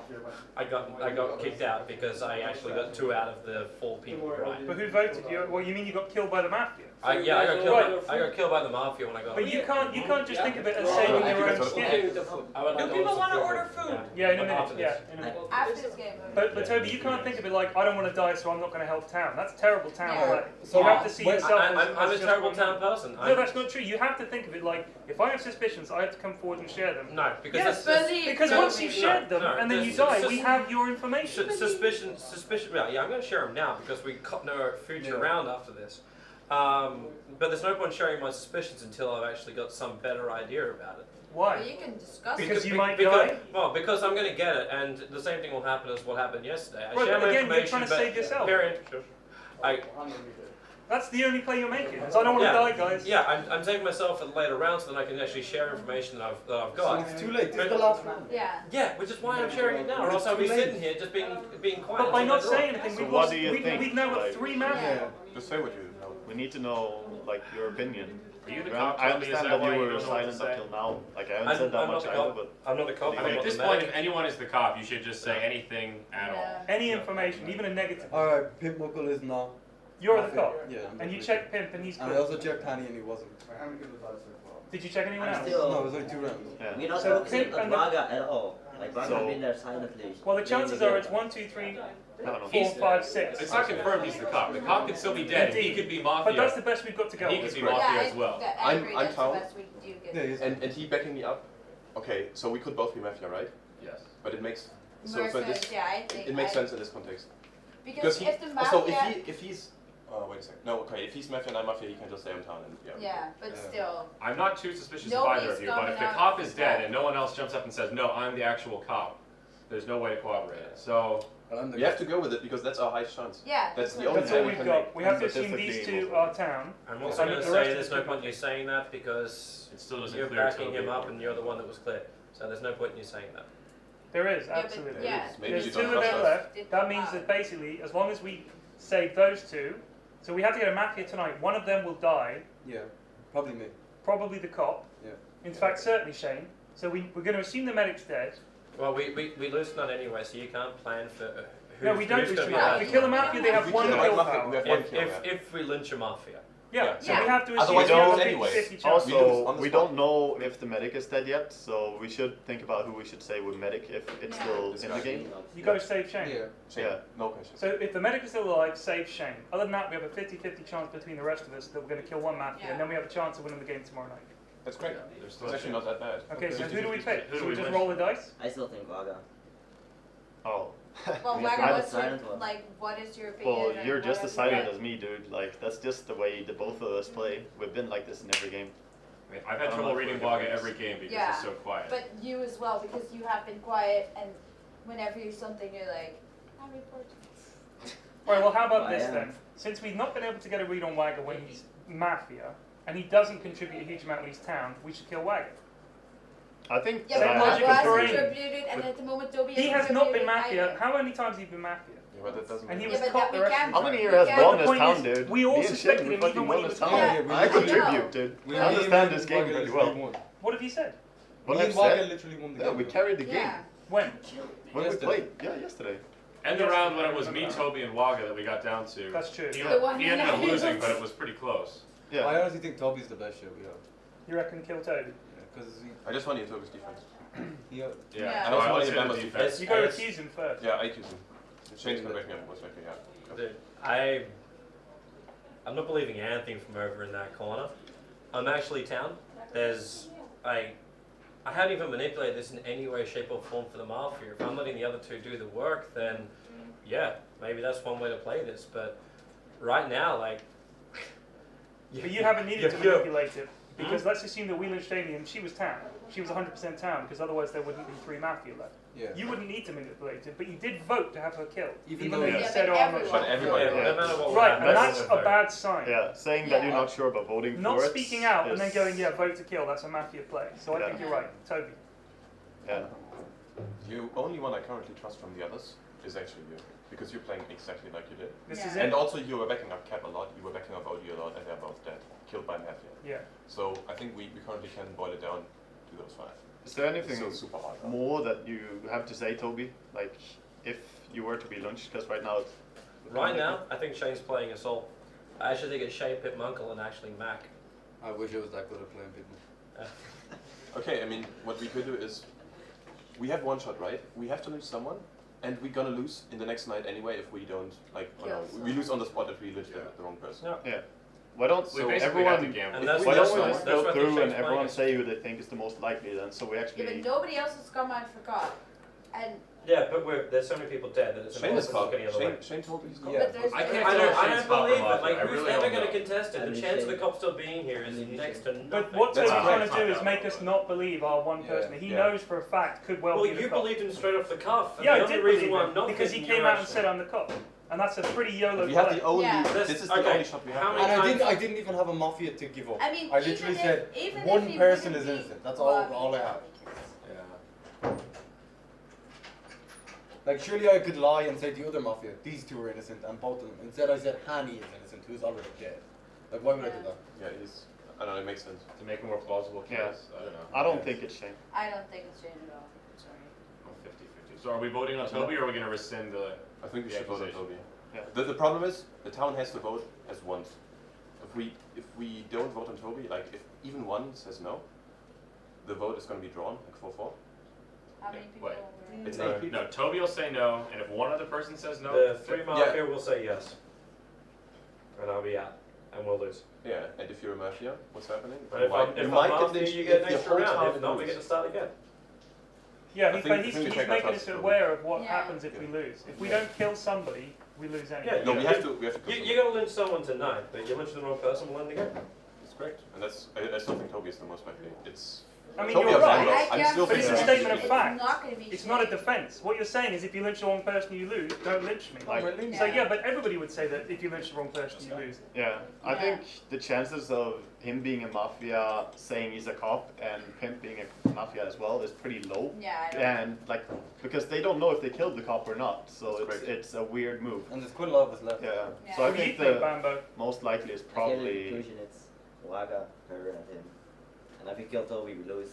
I got kicked out because I actually got 2 out of the 4 people right. But who voted you? Well, you mean you got killed by the Mafia? I got killed by the Mafia when I got. But you can't just think of it as saving your own skin. Do people want to order food? Yeah, in a minute. Yeah, in a minute. After this game. But Toby, you can't think of it like I don't want to die, so I'm not going to help town. That's terrible town play. So you have to see yourself as I'm a just terrible one town man. person. No, that's not true. You have to think of it like if I have suspicions, I have to come forward and share them. No, because yes, that's because once you've shared them and then you die, we have your information. Suspicion. Yeah, I'm going to share them now because we got no future round after this. But there's no point sharing my suspicions until I've actually got some better idea about it. Why? Well, you can discuss because it. you might die? Well, because I'm going to get it, and the same thing will happen as what happened yesterday. I right, share but my again, you're information, trying to save yourself. That's the only play you're making. So I don't want to die, guys. Yeah, I'm saving myself for the later round so that I can actually share information that I've got. So it's too late. This is the last round. Yeah. Yeah, which is why I'm sharing it now, or else I'll be sitting here just being quiet. But by not saying anything, So we've what lost. do you think? We've now got Like, 3 Mafia. Just say what you know. We need to know, like, your opinion. Are you the I cop? understand Is that why you you were don't know what to silent say? until now. Like, I haven't said that much either, but... I'm not the cop. I mean, at this point, if anyone is the cop, you should just say anything at all. Any information, even a negative. Alright, Pimp Muckle is now. You're the cop. Yeah. And you checked Pimp and he's cool. And I also checked Hanny and he wasn't. Did you check anyone I'm else? still- No, it was only 2 rounds. Yeah. We're not So focusing Pimp on and the- Vaga at all. Like Vaga So- has been there silently. Well, the leading chances the are game. it's 1, 2, 3, No, no. 4, 5, 6. It's not confirmed he's the cop. The cop could still be dead. He could be Mafia. But that's the best we've got to go. He could be Mafia as well. I agree, I'm that's Tom. the best we do get. Yeah, he's And he backing me up. Okay, so we could both be Mafia, right? Yes. But it makes Versus, this yeah, I think it makes sense in this context. Because he if the also Mafia... if he's wait a second. No, okay, if he's Mafia and I'm Mafia, he can just stay on town and Yeah, but still. I'm not too suspicious of Nobody's either of you, but if the coming cop out is with dead that. and no one else jumps up and says, no, I'm the actual cop, there's no way to corroborate it. So we have to go with it because that's our highest chance. Yeah. That's the only That's all thing we we've can got. make. We have to But that's assume the these game 2 also. are town. I'm also And going to the rest say of there's the no people- point in you saying that because it still doesn't you're clear backing Toby. him up and you're the one that was clear. So there's no point in you saying that. There is, but- absolutely. yeah. Maybe There's you 2 don't of trust them us. left. That means that basically, as long as we save those 2, so we have to get a Mafia tonight. One of them will die, Yeah, probably me. probably the cop. Yeah. In fact, certainly Shane. So we're going to assume the medic's dead. Well, we lose none anyway, so you can't plan for No, we don't who's lose going to be tonight. alive. We kill a Mafia, they have we 1 kill kill a Mafia, power. we have 1 kill. If we lynch a Mafia. Yeah, so Yeah. we have to assume Otherwise we we have lose a anyway. 50-50 chance. We lose Also, on the we spot. don't know if the medic is dead yet, so we should think about who we should say with medic if it's Yeah. still This in guy. the game. You got to save Shane. Yeah. Shane, Yeah. no question. So if the medic is still alive, save Shane. Other than that, we have a 50-50 chance between the rest of us that we're going to kill 1 Mafia, Yeah. and then we have a chance of winning the game tomorrow night. That's great. There's still It's actually not that bad. Okay, so who do we 50-50. pick? Who do Should we we just win? roll the dice? I still think Vaga. Oh. Well, He's Wagner, not what's your, silent one. like, what is your opinion? Well, and you're what just are as you silent doing? as me, dude. Like, that's just the way the both of us play. We've been like this in every game. I mean, I've had I don't trouble know reading if Waga we're every game because Yeah. he's so quiet. But you as well, because you have been quiet, and whenever you're something, you're like, I report. Alright, well how about I this am. then? Since we've not been able to get a read on Wagga when he's Mafia, and he doesn't contribute a huge amount when he's town, we should kill Wagga. I think Yeah, Same but logic Wagner as has terrain. contributed, and at the moment Toby He has has not been contributed Mafia. either. How many times has he been Mafia? Yeah, but that doesn't. And he Yeah, was but caught that the we rest can't- of how the many time. here We has can't- won The this point town, is, dude? we all Me and suspected Shane, we him fucking even won when he this was town. Yeah. I I contribute, know. dude. We I understand this game Vaga pretty literally well. won. What have you said? What Me I've and Vaga said? literally won the Yeah, game. we carried the game. Yeah. When? When we Yesterday. played. Yeah, yesterday. End the round when it was me, Toby, and Waga that we got down to. That's true. He, The one he ended up that I losing, was- but it was pretty close. Yeah. I honestly think Toby's the best shit we have. You reckon kill Toby? Yeah, because I just want you to Toby's defense. he Yeah. Yeah. And also So want let's you hear to the defense. defense. You gotta Yes. accuse him first. Yeah, I accuse him. Shane's gonna back me up most likely, yeah. Dude, I'm not believing anything from over in that corner. I'm actually town. I haven't even manipulated this in any way, shape or form for the Mafia. If I'm letting the other 2 do the work, then yeah, maybe that's one way to play this. But right now, like, But you haven't needed to Yeah. manipulate it. Because let's assume that Wheeler Stadium, she was town. She was 100% town, because otherwise there wouldn't be 3 Mafia left. Yeah. You wouldn't need to manipulate it, but you did vote to have her killed. Even though though- you Yeah, said, but oh, I'm not everyone- sure. But everybody. yeah, no matter what. Right, and happens, that's a bad sign. Yeah, saying that you're Yeah. not sure about voting Not for it. speaking out and then is- going, yeah, vote to kill, that's a Mafia play. So I Yeah. think you're right. Toby. Yeah. You only one I currently trust from the others is actually you. Because you're playing exactly like you did. This Yeah. is And it. also you were backing up Cap a lot, you were backing up OD a lot, and they're both dead. killed by Mafia. Yeah. So I think we currently can boil it down to those 5. Is there anything It's so super hard. more that you have to say, Toby? Like, if you were to be lynched, because right now it's... Right now, I think Shane's playing Assault. I actually think it's Shane, Pip, Munkle, and actually Mac. I wish I was that good at playing people. Okay, I mean, what we could do is, we have one shot, right? We have to lynch someone, and we're gonna lose in the next night anyway if we don't, like, we lose on the spot if we lynch the wrong person. Yeah. Why don't So everyone, why don't we just go through and everyone say who they think is the most likely then, so we actually... Yeah, but nobody else has come out for God. And Yeah, but there's so many people dead that it's Shane is impossible caught. any other way. Shane told me he's caught. But there's I can't I tell if don't Shane's caught believe or it. Like, not. I who's really ever don't going to know. contest it? The chance of the cop still being here is next to nothing. But what That's Toby's right. trying to do is make us not believe our one person that he Yeah. knows for a fact could well Well, be the you cop. believed him straight off the cuff. And Yeah, the I only did reason believe why I'm him, not because he thinking came you're out and said I'm the cop. And that's a pretty YOLO We have play. the only, Yeah. this is the Okay. only shot we have. How many And times- I didn't even have a Mafia to give up. I mean, I literally said, even one if he person is wouldn't be innocent. That's all I have. Yeah. Like, surely I could lie and say the other Mafia, these 2 are innocent, and both of them. Instead I said Hani is innocent, who's already dead. Like, why would I do that? Yeah, he's, I don't know, it makes sense. To make a more plausible case, Yeah. I don't know. I don't think it's Shane. I don't think it's Shane at all. Sorry. I'm 50-50. So are we voting on Toby or are we going to rescind the... I think we The should vote on accusation. Toby. Yeah. The problem is, the town has to vote as once. If we don't vote on Toby, like if even one says no, the vote is going to be drawn, like 4-4. How many people Wait. were It's No. 8 people. No, Toby will say no, and if one other person says no... The 3 Mafia will say yes. And I'll be out. And we'll lose. Yeah, and if you're a Mafia, what's happening? And if I'm Mafia, you get an extra round. If not, we get to start again. Yeah, I he's, think- but I he's think we take making our us chances. aware of what Yeah. happens if we lose. If we don't kill somebody, we lose anyway. Yeah, No, you we know, have to kill You got to lynch someone tonight, but you lynch the wrong person, we'll end the game. That's correct. And that's, I still think Toby is the most likely. It's... I mean, Toby you're has right. one loss. I'm still But it's a thinking statement of It's fact. not gonna be It's not a Shane. defense. What you're saying is if you lynch the wrong person, you lose. Don't lynch me. Like, So yeah, but everybody would say that if you lynch the wrong person, you lose. yeah, I Yeah. think the chances of him being a Mafia saying he's a cop and Pimp being a Mafia as well is pretty low. Yeah, I don't And like, because they don't know if they killed the cop or not, so That's it's correct. it's a weird move. And there's quite a lot of us left. Yeah. Yeah. So I What do you think think, the Bambo? most likely is I came to the probably conclusion it's Waga, her, and him. And if we kill Toby, we lose.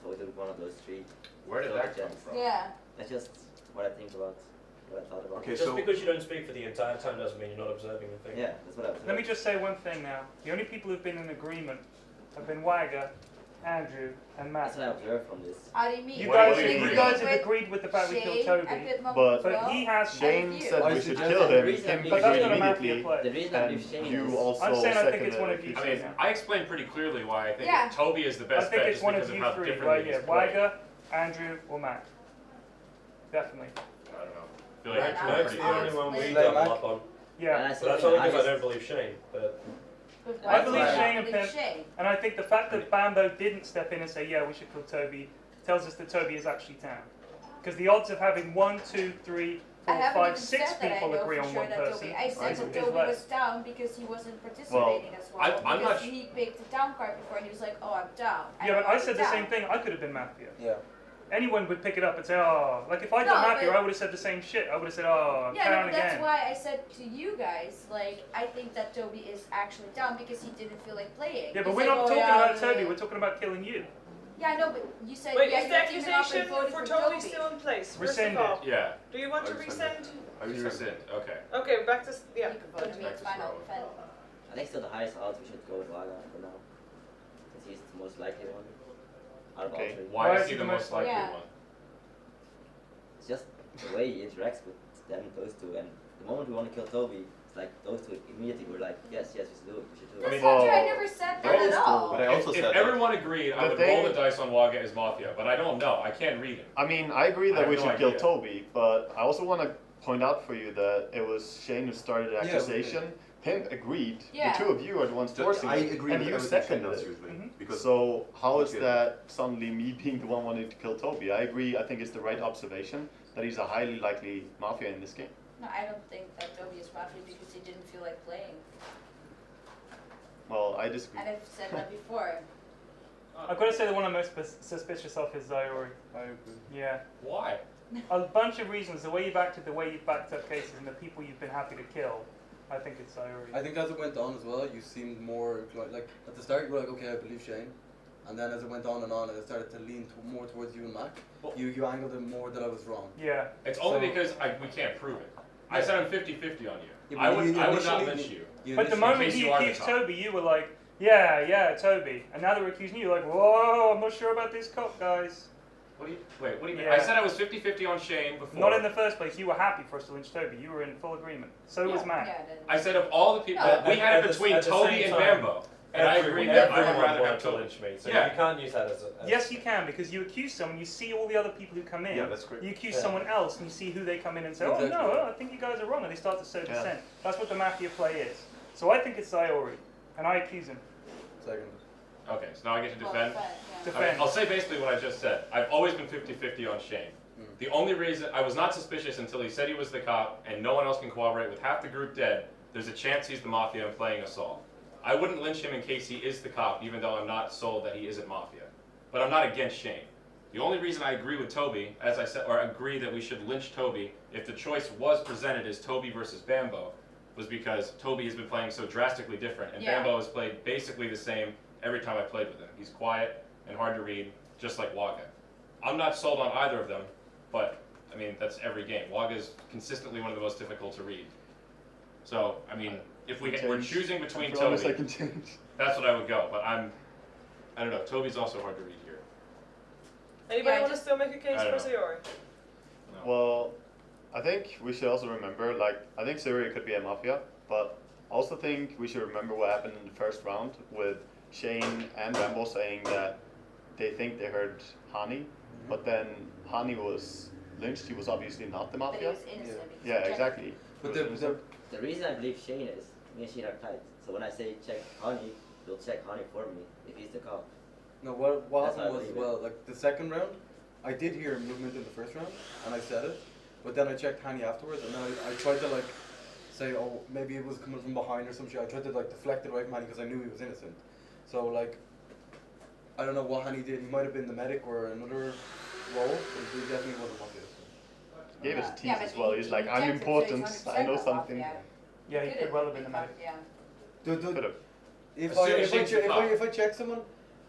So we do one of those 3. Where did So that I come just- from? Yeah. That's just what I think about, what I thought about. Okay, Just so... because you don't speak for the entire time doesn't mean you're not observing the thing. Yeah, that's what I was Let me just say one thing now. The only people who've been in agreement have been Wagger, Andrew, and Matt. That's what I observed from this. How do you mean? You What guys, do you you agree guys with have agreed with the fact we killed Shane Toby, and Pip Munkle but as well? but he has. Shane you. said I we should suggest kill the him. reason Pimp I'm But that's agreed not a Mafia immediately, play. The reason I and believe Shane you is... also I'm saying I think it's seconded one of it. you I three mean, now. I explained pretty clearly why I think Yeah. Toby is the I best think bet it's just one because of of you how 3 differently right he's here. played. Wagger, Andrew, or Matt. Definitely. I don't know. I feel like Right, it's Alex pretty Max's the only clear. one we Slay double Mac. up on. Yeah. And I But said, that's only I because I just- don't believe Shane. But But I why believe do you Shane not and believe Pimp. Shane? And I think the fact that Bambo didn't step in and say, yeah, we should kill Toby, tells us that Toby is actually town. Because the odds of having 1, 2, 3, 4, I haven't 5, even 6 said that I people know agree for on sure one that person Toby. I said is that Toby less. was down because he wasn't participating as well. I'm not because he picked a down card before and he was like, oh, I'm down. Yeah, but I I'm said the down. same thing. I could have been Mafia. Yeah. Anyone would pick it up and say, oh, like if I'd No, done Mafia, but- I would have said the same shit. I would have said, oh, I'm Yeah, no, town but that's again. why I said to you guys, like, I think that Toby is actually down because he didn't feel like playing. Yeah, but He's we're like, not oh, talking yeah, about Toby. We're talking about killing you. Yeah, I know, but you said Wait, yeah, is the you're teaming up and accusation voting for for Toby Toby. still in place? First Rescinded. of all, Yeah. do you want to I rescind? rescind I You rescind. Okay. Okay, back to yeah. You can vote to me, it's fine, I'll defend. I think still the highest odds we should go with Waga for now. Because he's the most likely one. Out of all Okay. 3. Why is he the most likely Yeah. one? It's just the way he interacts with them, those 2. And the moment we want to kill Toby, it's like those 2 immediately were like, yes, we should do it, we should do it. That's mean, not true, I well, never said that that is at all. But I also If said... everyone agreed, I The would thing- roll the dice on Waga as Mafia, but I don't know. I can't read him. I mean, I agree I that have we no should kill idea. Toby, but I also want to point out for you that it was Shane who started the Yeah, we accusation. Pimp agreed. Yeah. The 2 of you are the ones forcing I it, agree and with you everything Shane seconded does it. usually. Mhm. Because So how is Okay. that suddenly me being the one wanting to kill Toby? I agree. I think it's the right observation that he's a highly likely Mafia in this game. No, I don't think that Toby is Mafia because he didn't feel like playing. Well, I disagree. And I've said that before. I've got to say the one I'm most suspicious of is Zayori. I agree. Yeah. Why? A bunch of reasons. The way you've acted, the way you've backed up cases, and the people you've been happy to kill. I think it's Sayori. I think as it went on as well, you seemed more like at the start you were like, okay, I believe Shane, and then as it went on and it started to lean more towards you and Mac. You angled it more that I was wrong. Yeah. It's only because we can't prove it. I said I'm 50-50 on you. Yeah, I would not initially- lynch you. But the in moment case he you are the accused cop. Toby, you were like, yeah, Toby. And now they're accusing you, you're like, whoa, I'm not sure about this cop, guys. What do you mean? Yeah. I said I was 50-50 on Shane before. Not in the first place. You were happy for us to lynch Toby. You were in full agreement. So was Matt. I said of all the people, No, we had it at the between same Toby and time, Bambo. And I agree that I would everyone rather wanted have to Toby. lynch me, so Yeah. you can't use that as a... Yes, you can, because you accuse someone, you see all the other people who come in. Yeah, that's great. You accuse Yeah. someone else, and you see who they come in and say, Exactly. oh no, I think you guys are wrong, and they start to sow dissent. That's what the Mafia play is. So I think it's Sayori, and I accuse him. Second. Okay, so now I get to defend. Defend. Okay, I'll say basically what I just said. I've always been 50-50 on Shane. The only reason I was not suspicious until he said he was the cop and no one else can corroborate with half the group dead, there's a chance he's the Mafia and playing assault. I wouldn't lynch him in case he is the cop, even though I'm not sold that he isn't Mafia. But I'm not against Shane. The only reason I agree with Toby, as I said, or agree that we should lynch Toby if the choice was presented as Toby versus Bambo, was because Toby has been playing so drastically different, and Bambo has played basically the same every time I played with him. He's quiet and hard to read, just like Waga. I'm not sold on either of them, but I mean, that's every game. Waga's consistently one of the most difficult to read. So, I mean, if we're choosing between Toby, I can change. that's what I would go, but I don't know, Toby's also hard to read here. Anybody want to still make a case I for don't know. Sayori? Well, I think we should also remember, like, I think Syria could be a Mafia, but I also think we should remember what happened in the first round with Shane and Rambo saying that they think they heard Hani, but then Hani was lynched. He was obviously not the But he Mafia. was innocent. because Yeah, he checked. exactly. But He was innocent. The reason I believe Shane is, me and Shane are tight. So when I say check Honey, he'll check Honey for me if he's the cop. No, what That's how I happened was, believe it. well, like the second round, I did hear movement in the first round, and I said it, but then I checked Hani afterwards, and then I tried to like say, oh, maybe it was coming from behind or some shit. I tried to like deflect it away from Hani because I knew he was innocent. So like, I don't know what Hani did. He might have been the medic or another role, but he definitely wasn't Mafia. He gave us teeth Yeah, but as well. he- He's he like, I'm checked it, so important. he's I know 100% something. Mafia. Yeah, he could well have been the medic. Yeah. Could've. If Assume I Shane's the cop. if I check someone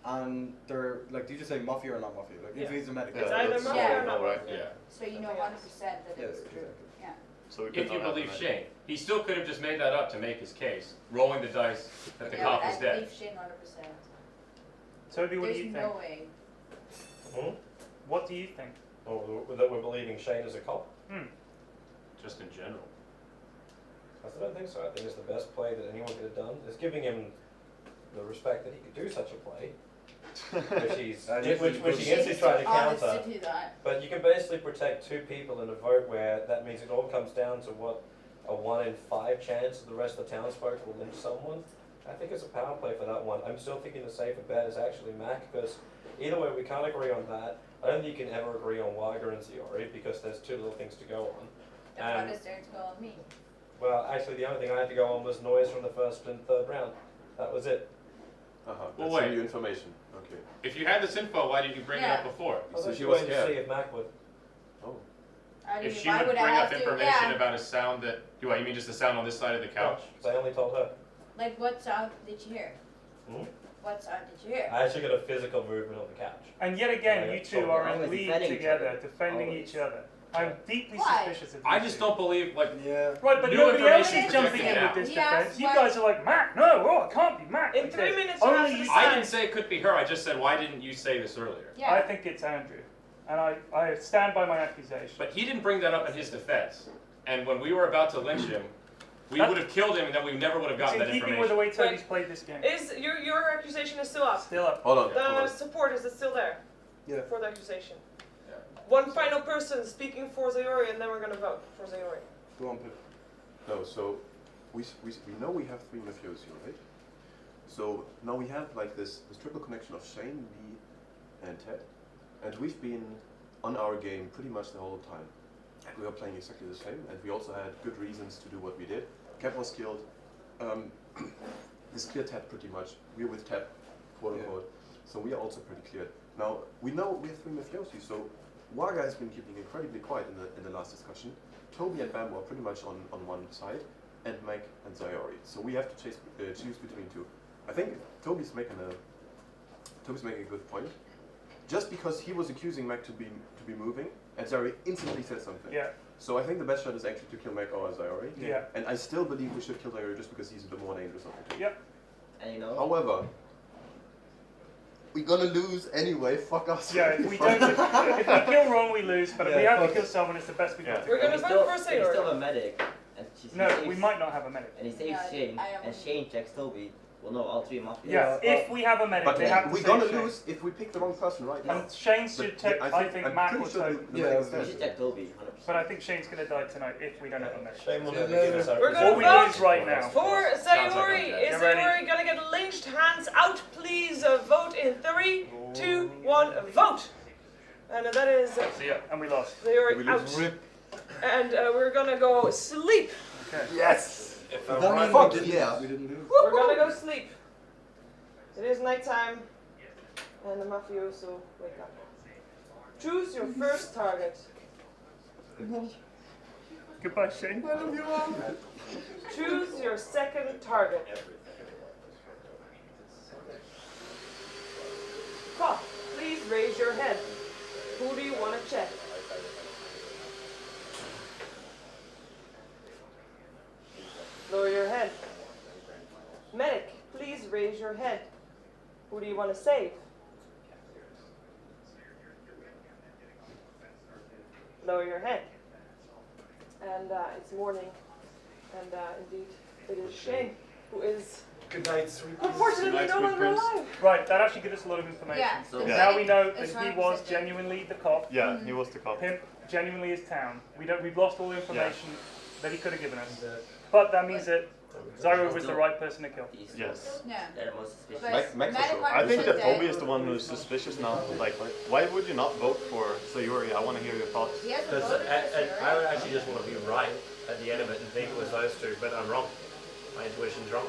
and they're like, do you just say Mafia or not Mafia? Like if Yeah. he's a medic. It's Yeah, either that's- Mafia or yeah. not right. Mafia. Yeah. So you know 100% that Yeah, it's true. exactly. Yeah. So we could If you not have believe a Shane, he still could have just made that up to make his case, rolling the dice that the Yeah, cop but was I dead. believe Shane 100%. Toby, what do There's you no think? way. What do you think? Oh, that we're believing Shane is a cop? Just in general. I don't think so. I think it's the best play that anyone could have done. It's giving him the respect that he could do such a play, which he's which he instantly tried to Honest counter. to do that. But you can basically protect two people in a vote where that means it all comes down to what, a 1 in 5 chance that the rest of the townsfolk will lynch someone. I think it's a power play for that one. I'm still thinking the safer bet is actually Mac, because either way we can't agree on that. I don't think you can ever agree on Wager and Ziori because there's too little things to go on. Then what is there to go on me? Well, actually the only thing I had to go on was noise from the first and third round. That was it. Well, Well, that's wait. new information. Okay. If you had this info, why did you bring it up Yeah. before? I was So actually she was waiting to scared. see if Mac would. Oh. I mean, If she why would would bring I up have to? information Yeah. about a sound that, what, you mean just the sound on this side of the couch? I only told her. Like, what sound did you hear? Hmm? What sound did you hear? I actually got a physical movement on the couch. And yet again, Yeah, you two yeah. are in Always league defending each together, other. defending Always. each other. I'm deeply Why? suspicious of you I just two. don't believe, like, Yeah. Right, but New nobody else information is jumping in projected with this now. defense. You Yes, guys are like, Mac, no, oh, it can't be Mac. In like 3 this. minutes you have Only to you decide. I didn't say it could be her, I just said, why didn't you say this earlier? Yeah. I think it's Andrew. And I stand by my accusation. But he didn't bring that up in his defense. And when we were about to lynch him, we That- would have killed him and then we never would have It's gotten in that keeping with the information. way Toby's played this game. Is your accusation is still up? Still up. Hold on. The support is it still there? Yeah. For the accusation. Yeah. One final person speaking for Sayori, and then we're gonna vote for Sayori. Go on, Pip. No, so we know we have 3 mafiosi, right? So now we have like this triple connection of Shane, me, and Ted, and we've been on our game pretty much the whole time. And we were playing exactly the same, and we also had good reasons to do what we did. Cap was killed. This cleared Ted pretty much. We're with Ted, quote unquote. So we are also pretty cleared. Now we know we have 3 mafiosi, so Waga has been keeping incredibly quiet in the last discussion. Toby and Bambo are pretty much on one side. and Mac and Zayori. So we have to choose between two. I think Toby's making a good point. Just because he was accusing Mac to be moving, and Zayori instantly said something. Yeah. So I think the best shot is actually to kill Mac or Zayori. Yeah. And I still believe we should kill Zayori just because he's a bit more dangerous of the two. Yep. And you know. However, we're gonna lose anyway. Fuck us. Yeah, if we kill wrong, we lose. But if we have to kill someone, it's the best we can do. We're gonna vote for We still Sayori. have a medic. And No, we might not have a medic. And he saves Shane, and Shane checks Toby. Well, no, all three Mafia. Yeah, if we have a medic, But they have to we're save gonna Shane. lose if we pick the wrong person right now. And Shane should check, I think I'm Mac pretty or sure Toby. the medic is We should check Toby, 100%. But I think Shane's going to die tonight if we don't have a medic. Shane will never give us We're our gonna All we vote lose right now. for Sayori. Sounds like Is Get ready. Sayori gonna get lynched? Hands out, please. Vote in 3, 2, 1. Vote. And that is See ya. And we lost. Sayori out. And we're gonna go sleep. Okay. Yes. If That I'm means right, we didn't lose. We're gonna go sleep. It is nighttime, and the mafioso wake up. Choose your first target. Goodbye, Shane. Choose your second target. Cop, please raise your head. Who do you want to check? Lower your head. Medic, please raise your head. Who do you want to save? Lower your head. And it's morning, and indeed it is Shane who is Good night, sweet. unfortunately no longer alive. Right, that actually gives us a lot of information. Yeah. So Now we know that It's he right was opposite. genuinely the cop. Yeah, he was the cop. Pimp genuinely is town. We've lost all the information that he could have given us. But that means that Zyro was the right person to kill. Yes. Yeah. They're the most suspicious. But Mac for medic sure. I think that dead. Toby is the one who's suspicious now. Like, why would you not vote for Sayuri? I want to hear your thoughts. He hasn't Because voted for I Sayori. would actually just want to be right at the end of it and think it was those two, but I'm wrong. My intuition's wrong.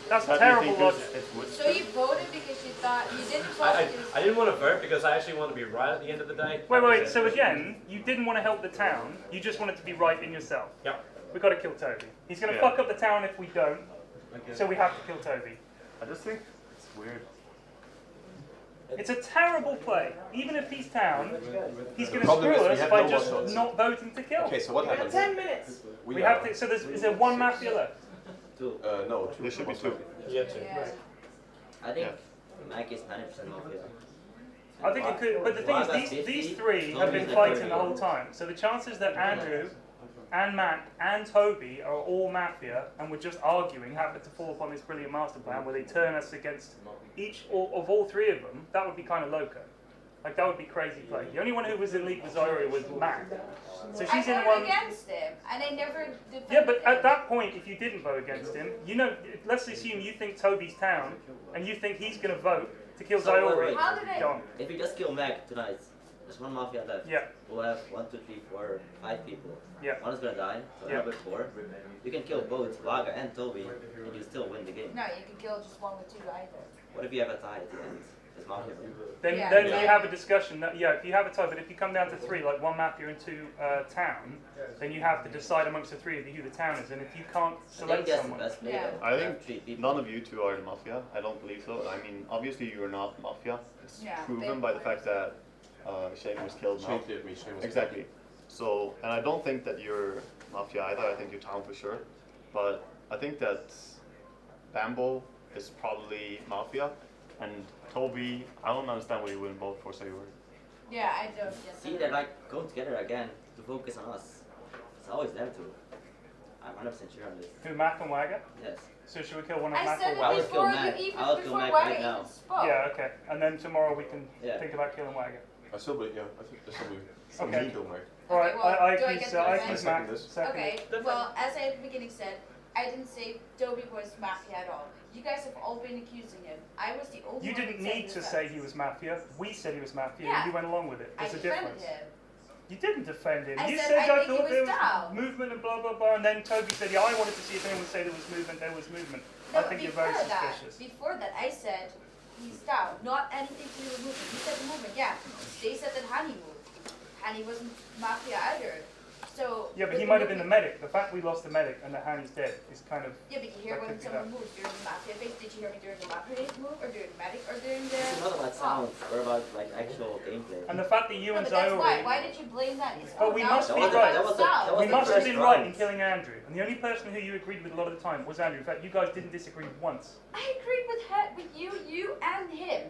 That's How do you terrible think logic. it's Woodstock? So you voted because you thought you didn't vote because I didn't want to vote because I actually want to be right at the end of the day. Wait. So again, you didn't want to help the town. You just wanted to be right in yourself. Yep. We got to kill Toby. He's going to Yeah. fuck up the town if we don't. So we have to kill Toby. I just think it's weird. It's a terrible play. Even if he's town, he's going to problem screw is we us have by no more just shots. not voting to kill. Okay, so what We got happens? 10 minutes. We have to. So is there one mafia left? Two. No, two. There should be Most two. likely. Yeah, two. yeah. I think Mac is 90% Mafia. I think it could. But the thing is, these three have been fighting the whole time. So the chances that Andrew and Mac and Toby are all mafia and we're just arguing happen to fall upon this brilliant master plan where they turn us against each of all three of them, that would be kind of loco. Like, that would be crazy play. The only one who was in league with Zyro was Mac. So I she's in voted one. against him, and I never defended Yeah, but him. at that point, if you didn't vote against him, you know, let's assume you think Toby's town and you think he's going to vote to kill So, Zyori. wait. How did I? Gone. If we just kill Mac tonight, there's one Mafia left. Yeah. We'll have 1, 2, 3, 4, 5 people. Yeah. One is gonna die, so Yeah. another 4. You can kill both Vaga and Toby, and you still win the game. No, you can kill just one with two either. What if you have a tie at the end? It's Mafia. Then, Yeah. then Yeah. you have a discussion. That, yeah, if you have a tie, but if you come down to 3, like 1 mafia and 2 town, then you have to decide amongst the 3 of you who the town is. And if you can't I think select that's someone, the best play Yeah. though. I Have think 3 people. none of you two are the mafia. I don't believe so. I mean, obviously you're not mafia. It's Yeah, proven big by the players. fact that Shane was killed now. Shane cleared me. Shane was Exactly. So, and I don't think that you're mafia either. I think you're town for sure. But I think that Bambo is probably mafia, and Toby. I don't understand why you wouldn't vote for Sayuri. Yeah, I don't get See, they're like going together again to focus on us. It's always them two. I'm 100% sure on this. who, Mac and Wagger? Yes. So should we kill one of I Mac said or it I Wagger? would kill before Mac. you even I would kill before Mac Wagner right now. even spoke. Yeah, okay. And then tomorrow we can Yeah. think about killing Wagger. I still believe, yeah, I think there's still some Okay. legal, Mike. All right, Okay, well, I do I accuse get the I revenge? accuse Second Mac. this. Second. Okay, well, as I at the beginning said, I didn't say Toby was mafia at all. You guys have all been accusing him. I was the only You one didn't that said need to this say was. he was mafia. We said he was mafia, Yeah. and you went along with it. I There's a defended difference. him. You didn't defend him. I You said, said I think he thought was there was down. movement and blah blah blah, and then Toby said, "Yeah, I wanted to see if anyone would say there was movement. There was movement." No, I think you're very suspicious. Before that, I said he's down. Not anything to do with movement. You said the movement, yeah. They said that Hani moved. Hani wasn't mafia either. So. Yeah, but he might have been the medic. The fact we lost the medic and that Hanny's dead is kind of. Yeah, but you hear when someone moves during the Mafia phase. Did you hear me during the Mafia phase move, or during the medic, or during the? It's not about sounds, or about like actual gameplay. And the fact that you No, and but that's Zayori. why did you blame that? It's, But we must be that right. was the We must have first been right in round. killing Andrew. And the only person who you agreed with a lot of the time was Andrew. In fact, you guys didn't disagree once. I agreed with you and him.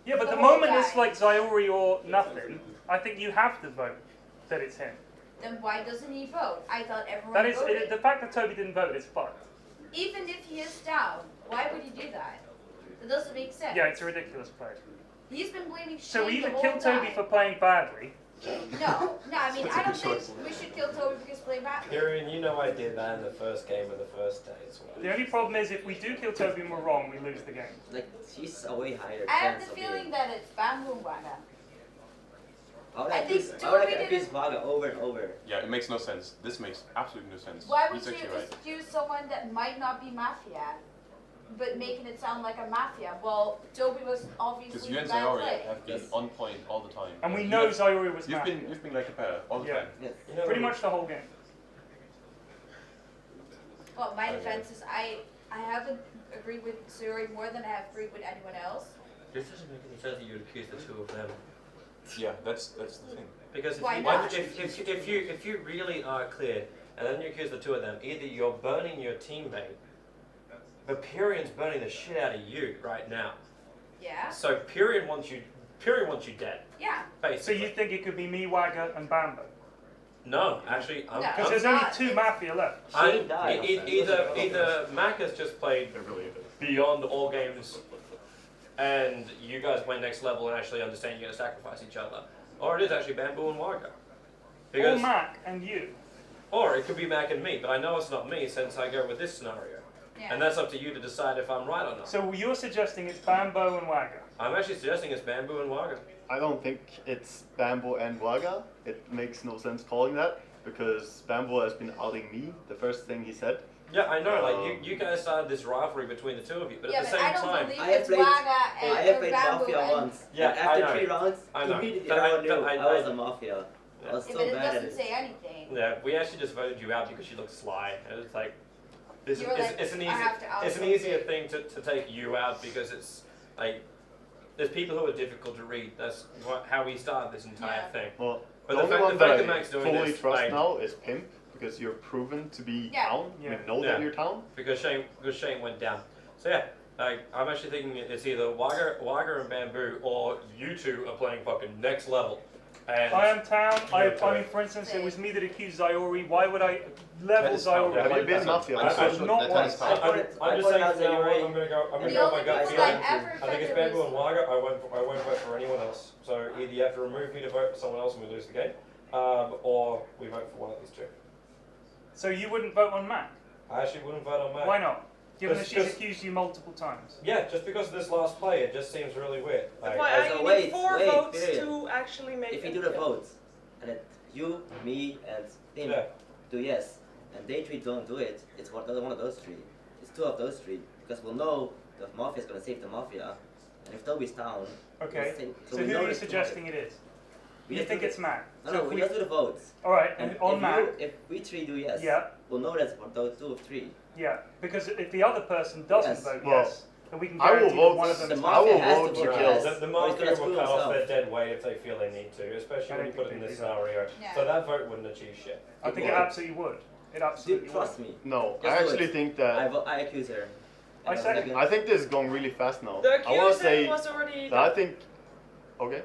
Yeah, but The the whole moment it's time. like Zayori or nothing, I think you have to vote that it's him. Then why doesn't he vote? I thought everyone That is voted. the fact that Toby didn't vote is fucked. Even if he is down, why would he do that? That doesn't make sense. Yeah, it's a ridiculous play. He's been blaming Shane So we either the whole kill Toby time. for playing badly. No, I mean, That's a I don't good think choice. we should kill Toby because playing badly. Kieran, you know I did that in the first game of the first day as well. The only problem is if we do kill Toby and we're wrong, we lose the game. Like she's a way higher I have chance the of feeling being. that it's Bamboo Waga. I would I think Toby accuse didn't. Vaga over and over. Yeah, it makes no sense. This makes absolutely no sense. Why would He's you actually right. accuse someone that might not be Mafia, but making it sound like a Mafia? Well, Toby was Because obviously you the and bad Zayori play. have been on point all the time. And we you know have- Zayori was You've Mafia. been like a pair all the Yeah. time. Yes. You know, Pretty much the whole game. Well, my defense is I haven't agreed with Suri more than I have agreed with anyone else. This doesn't make any sense that you'd accuse the two of them. Yeah, that's the thing. Because if Why you, not? if you really are clear, and then you accuse the two of them, either you're burning your teammate, but Pyrian's burning the shit out of you right now. Yeah. So Pyrian wants you dead. Yeah. So Basically. you think it could be me, Wagga, and Bambo? No, actually, No. Because there's only two Mafia left. Shane died. Either Mac has just played beyond all games, and you guys went next level and actually understand you're going to sacrifice each other, or it is actually Bamboo and Warga. Or Mac and you. Or it could be Mac and me, but I know it's not me since I go with this scenario. Yeah. And that's up to you to decide if I'm right or not. So you're suggesting it's Bambo and Wagga. I'm actually suggesting it's Bamboo and Warga. I don't think it's Bambo and Waga. It makes no sense calling that because Bambo has been outing me. The first thing he said. Yeah, I know. Like you guys started this rivalry between the two of you, but Yeah, at the but same I don't time, believe I have it's played- Waga and I have or played Bamboo Mafia and once. Yeah, and after I know. 3 rounds, I know. immediately But everyone knew I I was know. a Mafia. I was Yeah, so but it bad at doesn't it. say anything. yeah, we actually just voted you out because you looked sly. And it's like, this is, You were like, it's an I easy, have to it's an outvote easier you. thing to take you out because it's like, there's people who are difficult to read. That's how we started this entire Yeah. thing. Well, But the the only fact- one the fact that that I Mac's doing fully this, trust like- now is Pimp because you're proven to be Yeah. down. Yeah. We know Yeah. that you're down. Because Shane went down. So yeah, like, I'm actually thinking it's either Wagga and Bamboo or you two are playing fucking next level. And I am town. I You're mean, for instance, it was me that accused Zayori. Why would I level That is how- Zayori? yeah, Have you like been that. Mafia? I'm I so was sure not that once. is how- I'm just I saying put out from now on, Zayori. I'm gonna go The with my only gut people feeling. that ever I think it's offended Bamboo was and Wagga. I won't vote for anyone else. So either you have to remove me to vote for someone else and we lose the game, or we vote for one of these two. So you wouldn't vote on Mac? I actually wouldn't vote on Mac. Why not? Given that Because- she's accused you multiple times. Yeah, just because of this last play, it just seems really weird. Like, Why So you wait, need 4 wait, votes period. to actually make If you it. do the votes, and then you, me, and him yeah. do yes, and they 3 don't do it, it's one of those 3. It's 2 of those 3, because we'll know the Mafia's gonna save the Mafia, and if Toby's down, Okay. we'll So we who know are you it's suggesting it is? We You just think do it's Mac? No, So no, if we we- just do the votes. All right, And and on if, Mac. if we 3 do yes, Yeah. we'll know that's for those 2 of 3. Yeah, because if the other person doesn't Yes. vote Well, yes, then we can I will guarantee vote that one of them the is Mafia I will has vote to to vote kill. yes. The Or he's Mafia gonna will screw cut off himself. their dead weight if they feel they need to, especially I when you don't put it think in they this do that. scenario. Yeah. So that vote wouldn't achieve shit. I think it would. absolutely would. It absolutely Dude, would. trust me. No, Just I do actually it. think that. I accuse her. I And second. I think this is going really fast now. The I want to accusing say was already that I done. think. Okay.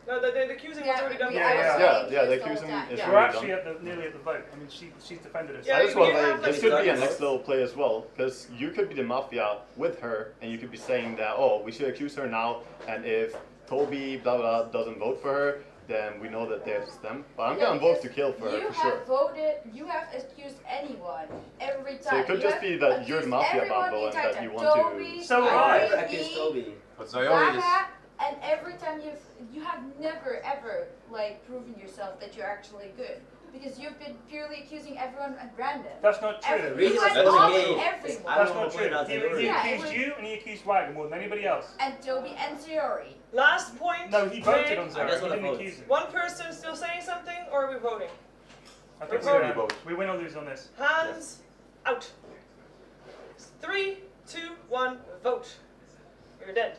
No, the accusing was already done. Yeah, yeah. Yeah, the accused the accusing whole time. is We're really actually done. at the, nearly at the vote. I mean, she's defended herself. Yeah, I just you want to have, say like, this could be a darkness. next level play as well, because you could be the Mafia with her, and you could be saying that, oh, we should accuse her now, and if Toby blah blah doesn't vote for her, then we know that there's them. But I'm Yeah, gonna vote because to kill for her You for have sure. voted, you have accused anyone every time. So it could You just have be that you're the accused Mafia everyone Bambo the and entire that you time. want to. Toby, So I I- never me, accused Toby. But Zayori is. Waga, and every time you have never ever like proven yourself that you're actually good. Because you've been purely accusing everyone at random. That's not true. Every, you Reason went I was on gay. everyone. I That's don't not know true. what He Yeah, it accused was- you and he accused Wagner more than anybody else. And Toby and Ziori. Last point. No, he voted made. on I Zara. just He wanna didn't vote. accuse him. One person still saying something, or are we voting? I think we win or lose on this. Hands out. 3, 2, 1, vote. You're dead.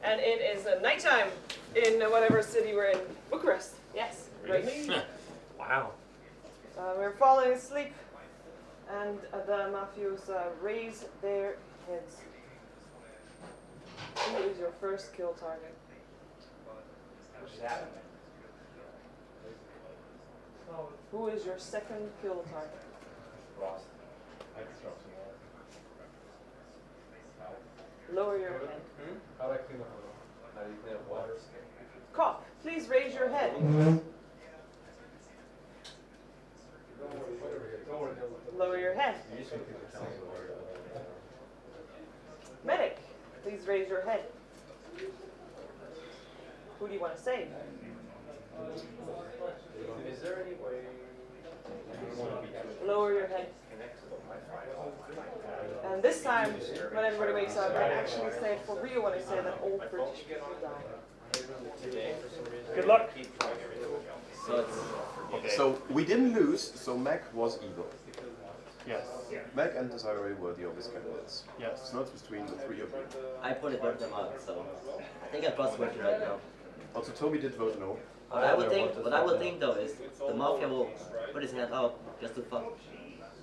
And it is nighttime in whatever city we're in. Bucharest. Yes. Really? Wow. We're falling asleep, and the mafiosa raise their heads. Who is your first kill target? Who is your second kill target? Lower your head. How do I clean up water? Cop, please raise your head. Lower your head. Medic, please raise your head. Who do you want to save? Is there any way? Lower your head. And this time, when everybody wakes up, I actually say it for real when I say that all British people die. Good luck. So we didn't lose, so Mac was evil. Yes. Mac and Desiree were the obvious candidates. Yes. It's not between the three of you. I probably voted them out, so I think I plus voted right now. Also, Toby did vote no. What I would think though is the Mafia will put his hand out just to fuck.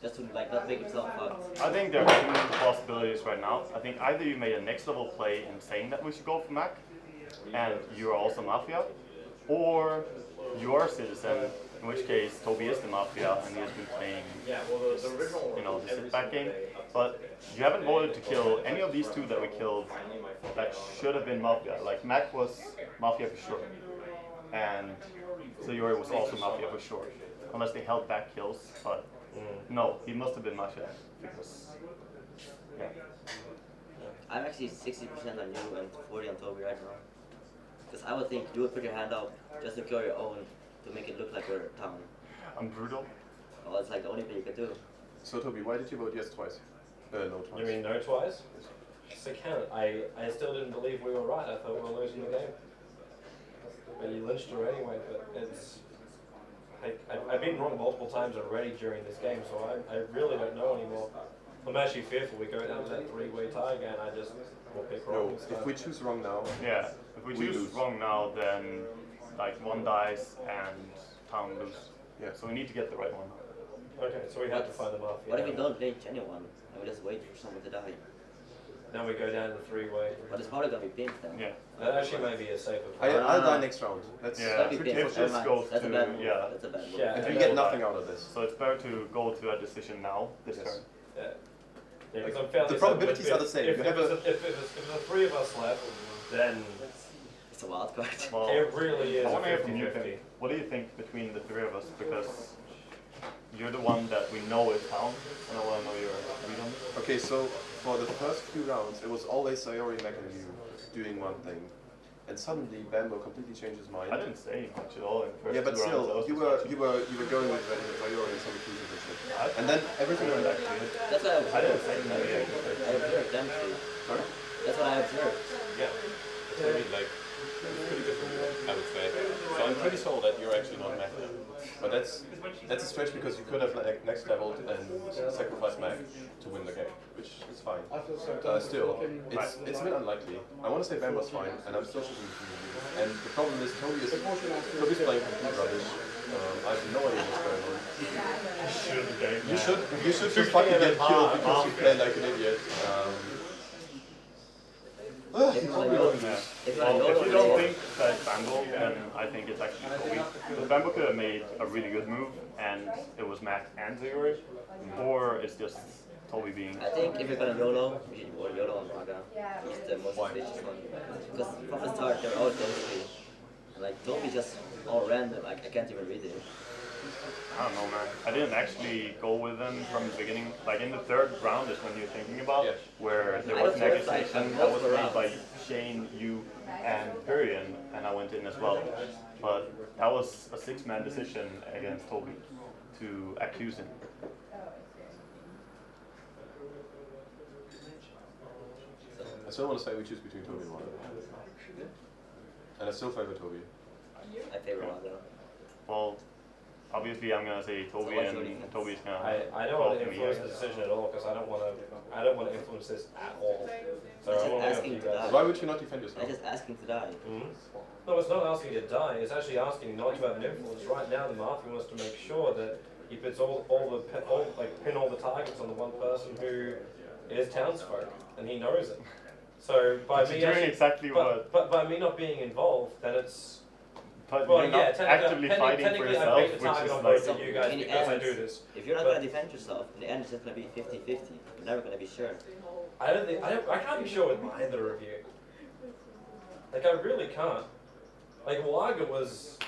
Just to like not make himself fucked. I think there are two possibilities right now. I think either you made a next level play in saying that we should go for Mac, and you're also Mafia, or you're a citizen, in which case Toby is the Mafia and he has been playing just, the sit back game. But you haven't voted to kill any of these two that we killed that should have been Mafia. Like Mac was Mafia for sure, and Sayori was also Mafia for sure, unless they held back kills. But no, he must have been Mafia because I'm actually 60% on you and 40 on Toby right now. Because I would think you would put your hand up just to kill your own to make it look like you're town. I'm brutal. Well, it's like the only thing you could do. So Toby, why did you vote yes twice? No twice. You mean no twice? Yes. I still didn't believe we were right. I thought we were losing the game. But you lynched her anyway, but it's... I've been wrong multiple times already during this game, so I really don't know anymore. I'm actually fearful we go down to that three-way tie again. I just will pick wrong. No, if we choose wrong now... Yeah, if we choose wrong now, then like one dies and town lose. Yeah. So we need to get the right one. Okay, so we have to find the Mafia. What if we don't lynch anyone and we just wait for someone to die? Now we go down to three-way. But it's probably gonna be pinned then. Yeah. That actually may be a safer I'll die next round. That's if this goes that's to a bad move. That's a bad move. If we get nothing out of this. So it's better to go to a decision now this turn. Yeah. Yeah, Like, I'm fairly the probabilities certain are the same. If, You if, have if, if, the three of us left, then it's a wild card. Well, it really is I a want to hear from you. 50-50. What do you think between the three of us? Because you're the one that we know is town, and I want to know your read on it. Okay, so for the first few rounds, it was always Sayori, Mac, and you doing one thing. And suddenly Bambo completely changed his mind. I didn't say much at all in the first Yeah, but two still, rounds. you were going with Sayori and some accusing and shit. And then everything went back to you. That's what I didn't say that. I observed them three. Sorry? That's what I observed. Yeah. It's really like it's pretty good for you, I would say. So I'm pretty sure that you're actually not Mafia. But that's a stretch because you could have like next leveled and sacrificed Mac to win the game, which is fine. Still, it's a bit unlikely. I want to say Bambo's fine, and I'm still shooting between you. And the problem is Toby's playing complete rubbish. I have no idea what's going on. You should just fucking get killed because you play like an idiot. If you don't think that it's Bambo, then I think it's actually Toby. Because Bambo could have made a really good move, and it was Mac and Zero, or it's just Toby being... I think if you're gonna YOLO, you should go YOLO on Maga. He's the most suspicious one. Because from the start, they're all those three. And like, Toby just all random, like, I can't even read it. I don't know, man. I didn't actually go with them from the beginning. Like in the third round is when you're thinking about, where there was an accusation that was made by Shane, you, and Perian, and I went in as well. But that was a 6-man decision against Toby to accuse him. I still want to say we choose between Toby and Maga. And I still favor Toby. I favor Maga. Well, obviously I'm gonna say Toby, what's your and defense? Toby's gonna. I don't want to influence the decision at all because I don't want to influence this at all. So Just I'm only up to asking you to guys. die. Why would you not defend yourself? I'm just asking to die. No, it's not asking you to die. It's actually asking you not to have an influence. Right now, the Mafia wants to make sure that he puts pin all the targets on the one person who is townsfolk, and he knows it. So by me doing exactly but by me not being involved, then it's. But Well, you're yeah, not actively fighting for technically yourself, I made the which target is on like. both of you guys In the because I end, do this. if you're not But- gonna defend yourself, in the end it's just gonna be 50-50. You're never gonna be sure. I can't be sure with either of you. Like I really can't. Like Waga was.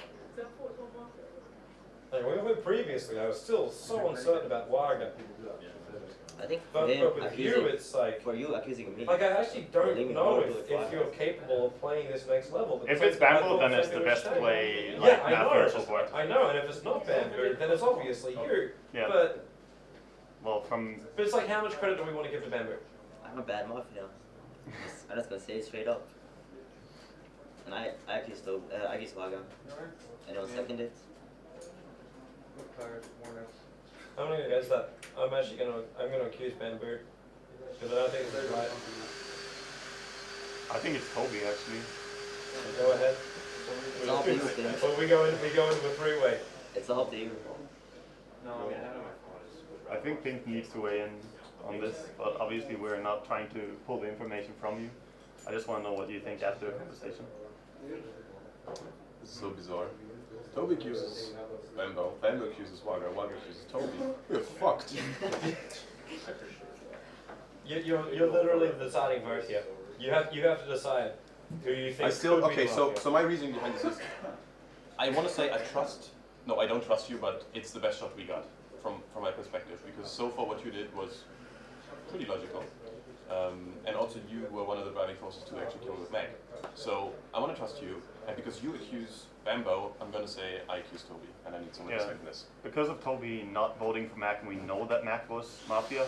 Like we heard previously, I was still so uncertain about Waga. I think But for him, with you, it's like. for you accusing me. Like I actually don't leaving know me to if it, you're capable of playing this next level. If because it's I Bamble, thought then it's maybe the it was best Shane. play, Yeah, like I Mafia know. and so forth. I know, and if it's not Bamboo, then it's obviously you. Yeah. But But it's like, how much credit do we want to give to Bamboo? I'm a bad mafia. I'm just gonna say it straight up. And I accused Waga. Anyone second it? I'm gonna go against that. I'm gonna accuse Bamboo because I don't think it's right. I think it's Toby actually. Go ahead. It's all up to you, Tim. Well, we go into a three-way. It's all up to you. I think Pink needs to weigh in on this, but obviously we're not trying to pull the information from you. I just want to know what you think after the conversation. This is so bizarre. Toby accuses Bambo, Bambo accuses Waga, Waga accuses Toby. We're fucked. You're literally the deciding vote here. You have to decide who you think. I still could be okay. the So Mafia. my reasoning behind this is, I want to say I trust. No, I don't trust you, but it's the best shot we got from my perspective because so far what you did was pretty logical, and also you were one of the driving forces to actually kill with Meg. So I want to trust you, and because you accuse Bambo, I'm gonna say I accuse Toby, and I need someone to second this. Because of Toby not voting for Mac, and we know that Mac was Mafia,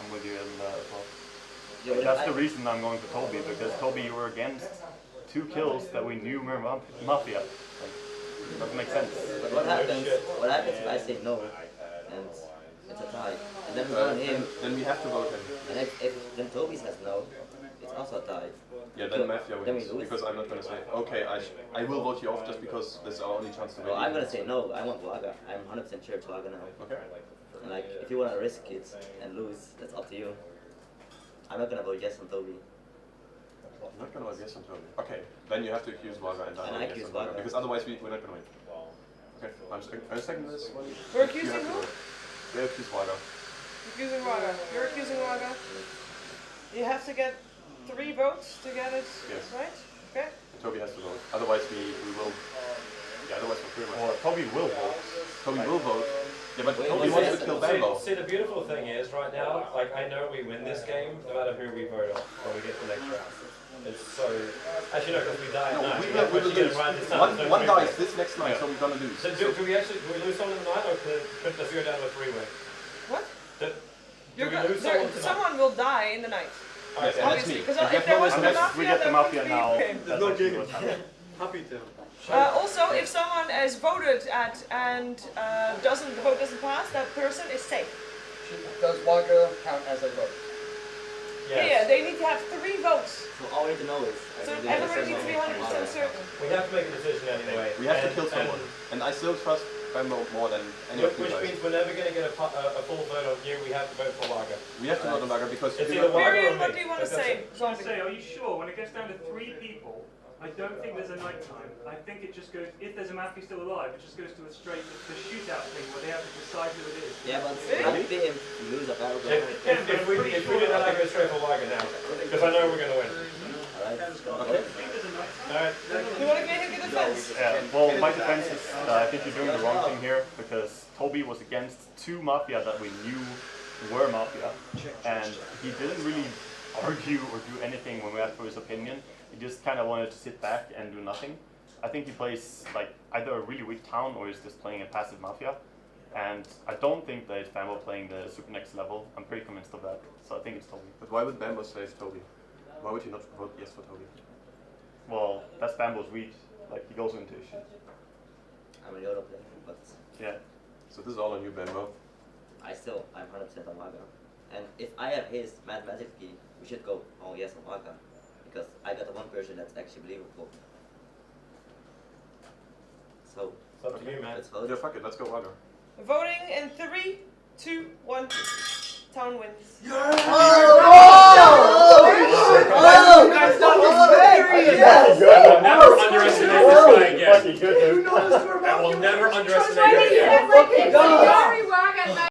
I'm with you in that as well. Yeah, Like, that's the reason I'm going for Toby, because Toby, you were against 2 kills that we knew were Mafia. Like, doesn't make sense. But what happens? What happens if I say no, and it's a tie, and then we vote him? Then we have to vote him. And if then Toby says no, it's also a tie. Yeah, then Mafia Then we wins, lose. because I'm not gonna say, okay, I will vote you off just because this is our only chance to win. Well, I'm gonna say no. I want Waga. I'm 100% sure it's Waga now. Okay. And like, if you wanna risk it and lose, that's up to you. I'm not gonna vote yes on Toby. I'm not gonna vote yes on Toby. Okay, then you have to accuse Waga and And I I vote yes accuse on Waga, Waga. because otherwise we're not gonna win. Okay, I'm second this one. We're accusing You have to who? vote. They accuse Waga. Accusing Waga. You're accusing Waga. You have to get 3 votes to get it Yes. right? Okay. Toby has to vote. Otherwise we will. Yeah, otherwise we're pretty much. Or Toby will vote. Toby will vote. Yeah, but Wait, Toby what's wants to that? kill Bambo. See, the beautiful thing is, right now, like, I know we win this game no matter who we vote on when we get to the next round. It's so... Actually, no, because we die at No, night. we don't will actually get lose. it right this time. There's no One three-way. dies this next night, so we're gonna lose. So do we lose someone in the night, or could does it go down to a 3-way? What? Do You're we go- lose there- someone tonight? someone will die in the night. Yes, and that's me. Because And if there no wasn't a Unless Mafia, we get the there Mafia wouldn't be now, a game. that's actually what's happening. Happy to. Also, if someone is voted at and the vote doesn't pass, that person is safe. Does Waga count as a vote? Yeah, they need to have 3 votes. So all we need to know is. So everybody needs to be 100% certain. We have to make a decision anyway. We have to and- kill someone. And I still trust Bambo more than any of you Which guys. means we're never going to get a full vote on you. We have to vote for Waga. We have to vote on Waga because It's you either Waga or Marion, me. what do you want to That's say? it. I was going to say, are you sure when it gets down to 3 people, I don't think there's a night time. I think it just goes, if there's a Mafia still alive, it just goes to a straight, the shootout thing where they have to decide who it is. Yeah, but I'm being lose a battleground. If we did that, I'd go straight for Waga now. Because I know we're going to win. Alright. Okay. Alright. You want to get your defense? Yeah, well, my defense is I think you're doing the wrong thing here, because Toby was against 2 Mafia that we knew were Mafia, and he didn't really argue or do anything when we asked for his opinion. He just kind of wanted to sit back and do nothing. I think he plays like either a really weak town or he's just playing a passive Mafia. And I don't think that it's Bambo playing the super next level. I'm pretty convinced of that. So I think it's Toby. But why would Bambo say it's Toby? Why would you not vote yes for Toby? Well, that's Bambo's read. Like, he goes into his shit. I'm a Yoda player, but Yeah. So this is all on you, Bambo. I'm 100% on Maga. And if I have his mathematically, we should go, oh yes, on Maga. Because I got the one person that's actually believable. So, It's up to you, man. let's vote. Yeah, fuck it, let's go Waga. Voting in 3, 2, 1. Town wins. Oh! I will never underestimate this guy again. Fucking good, dude. I will never underestimate Try him to again. get like it's very wrong at night.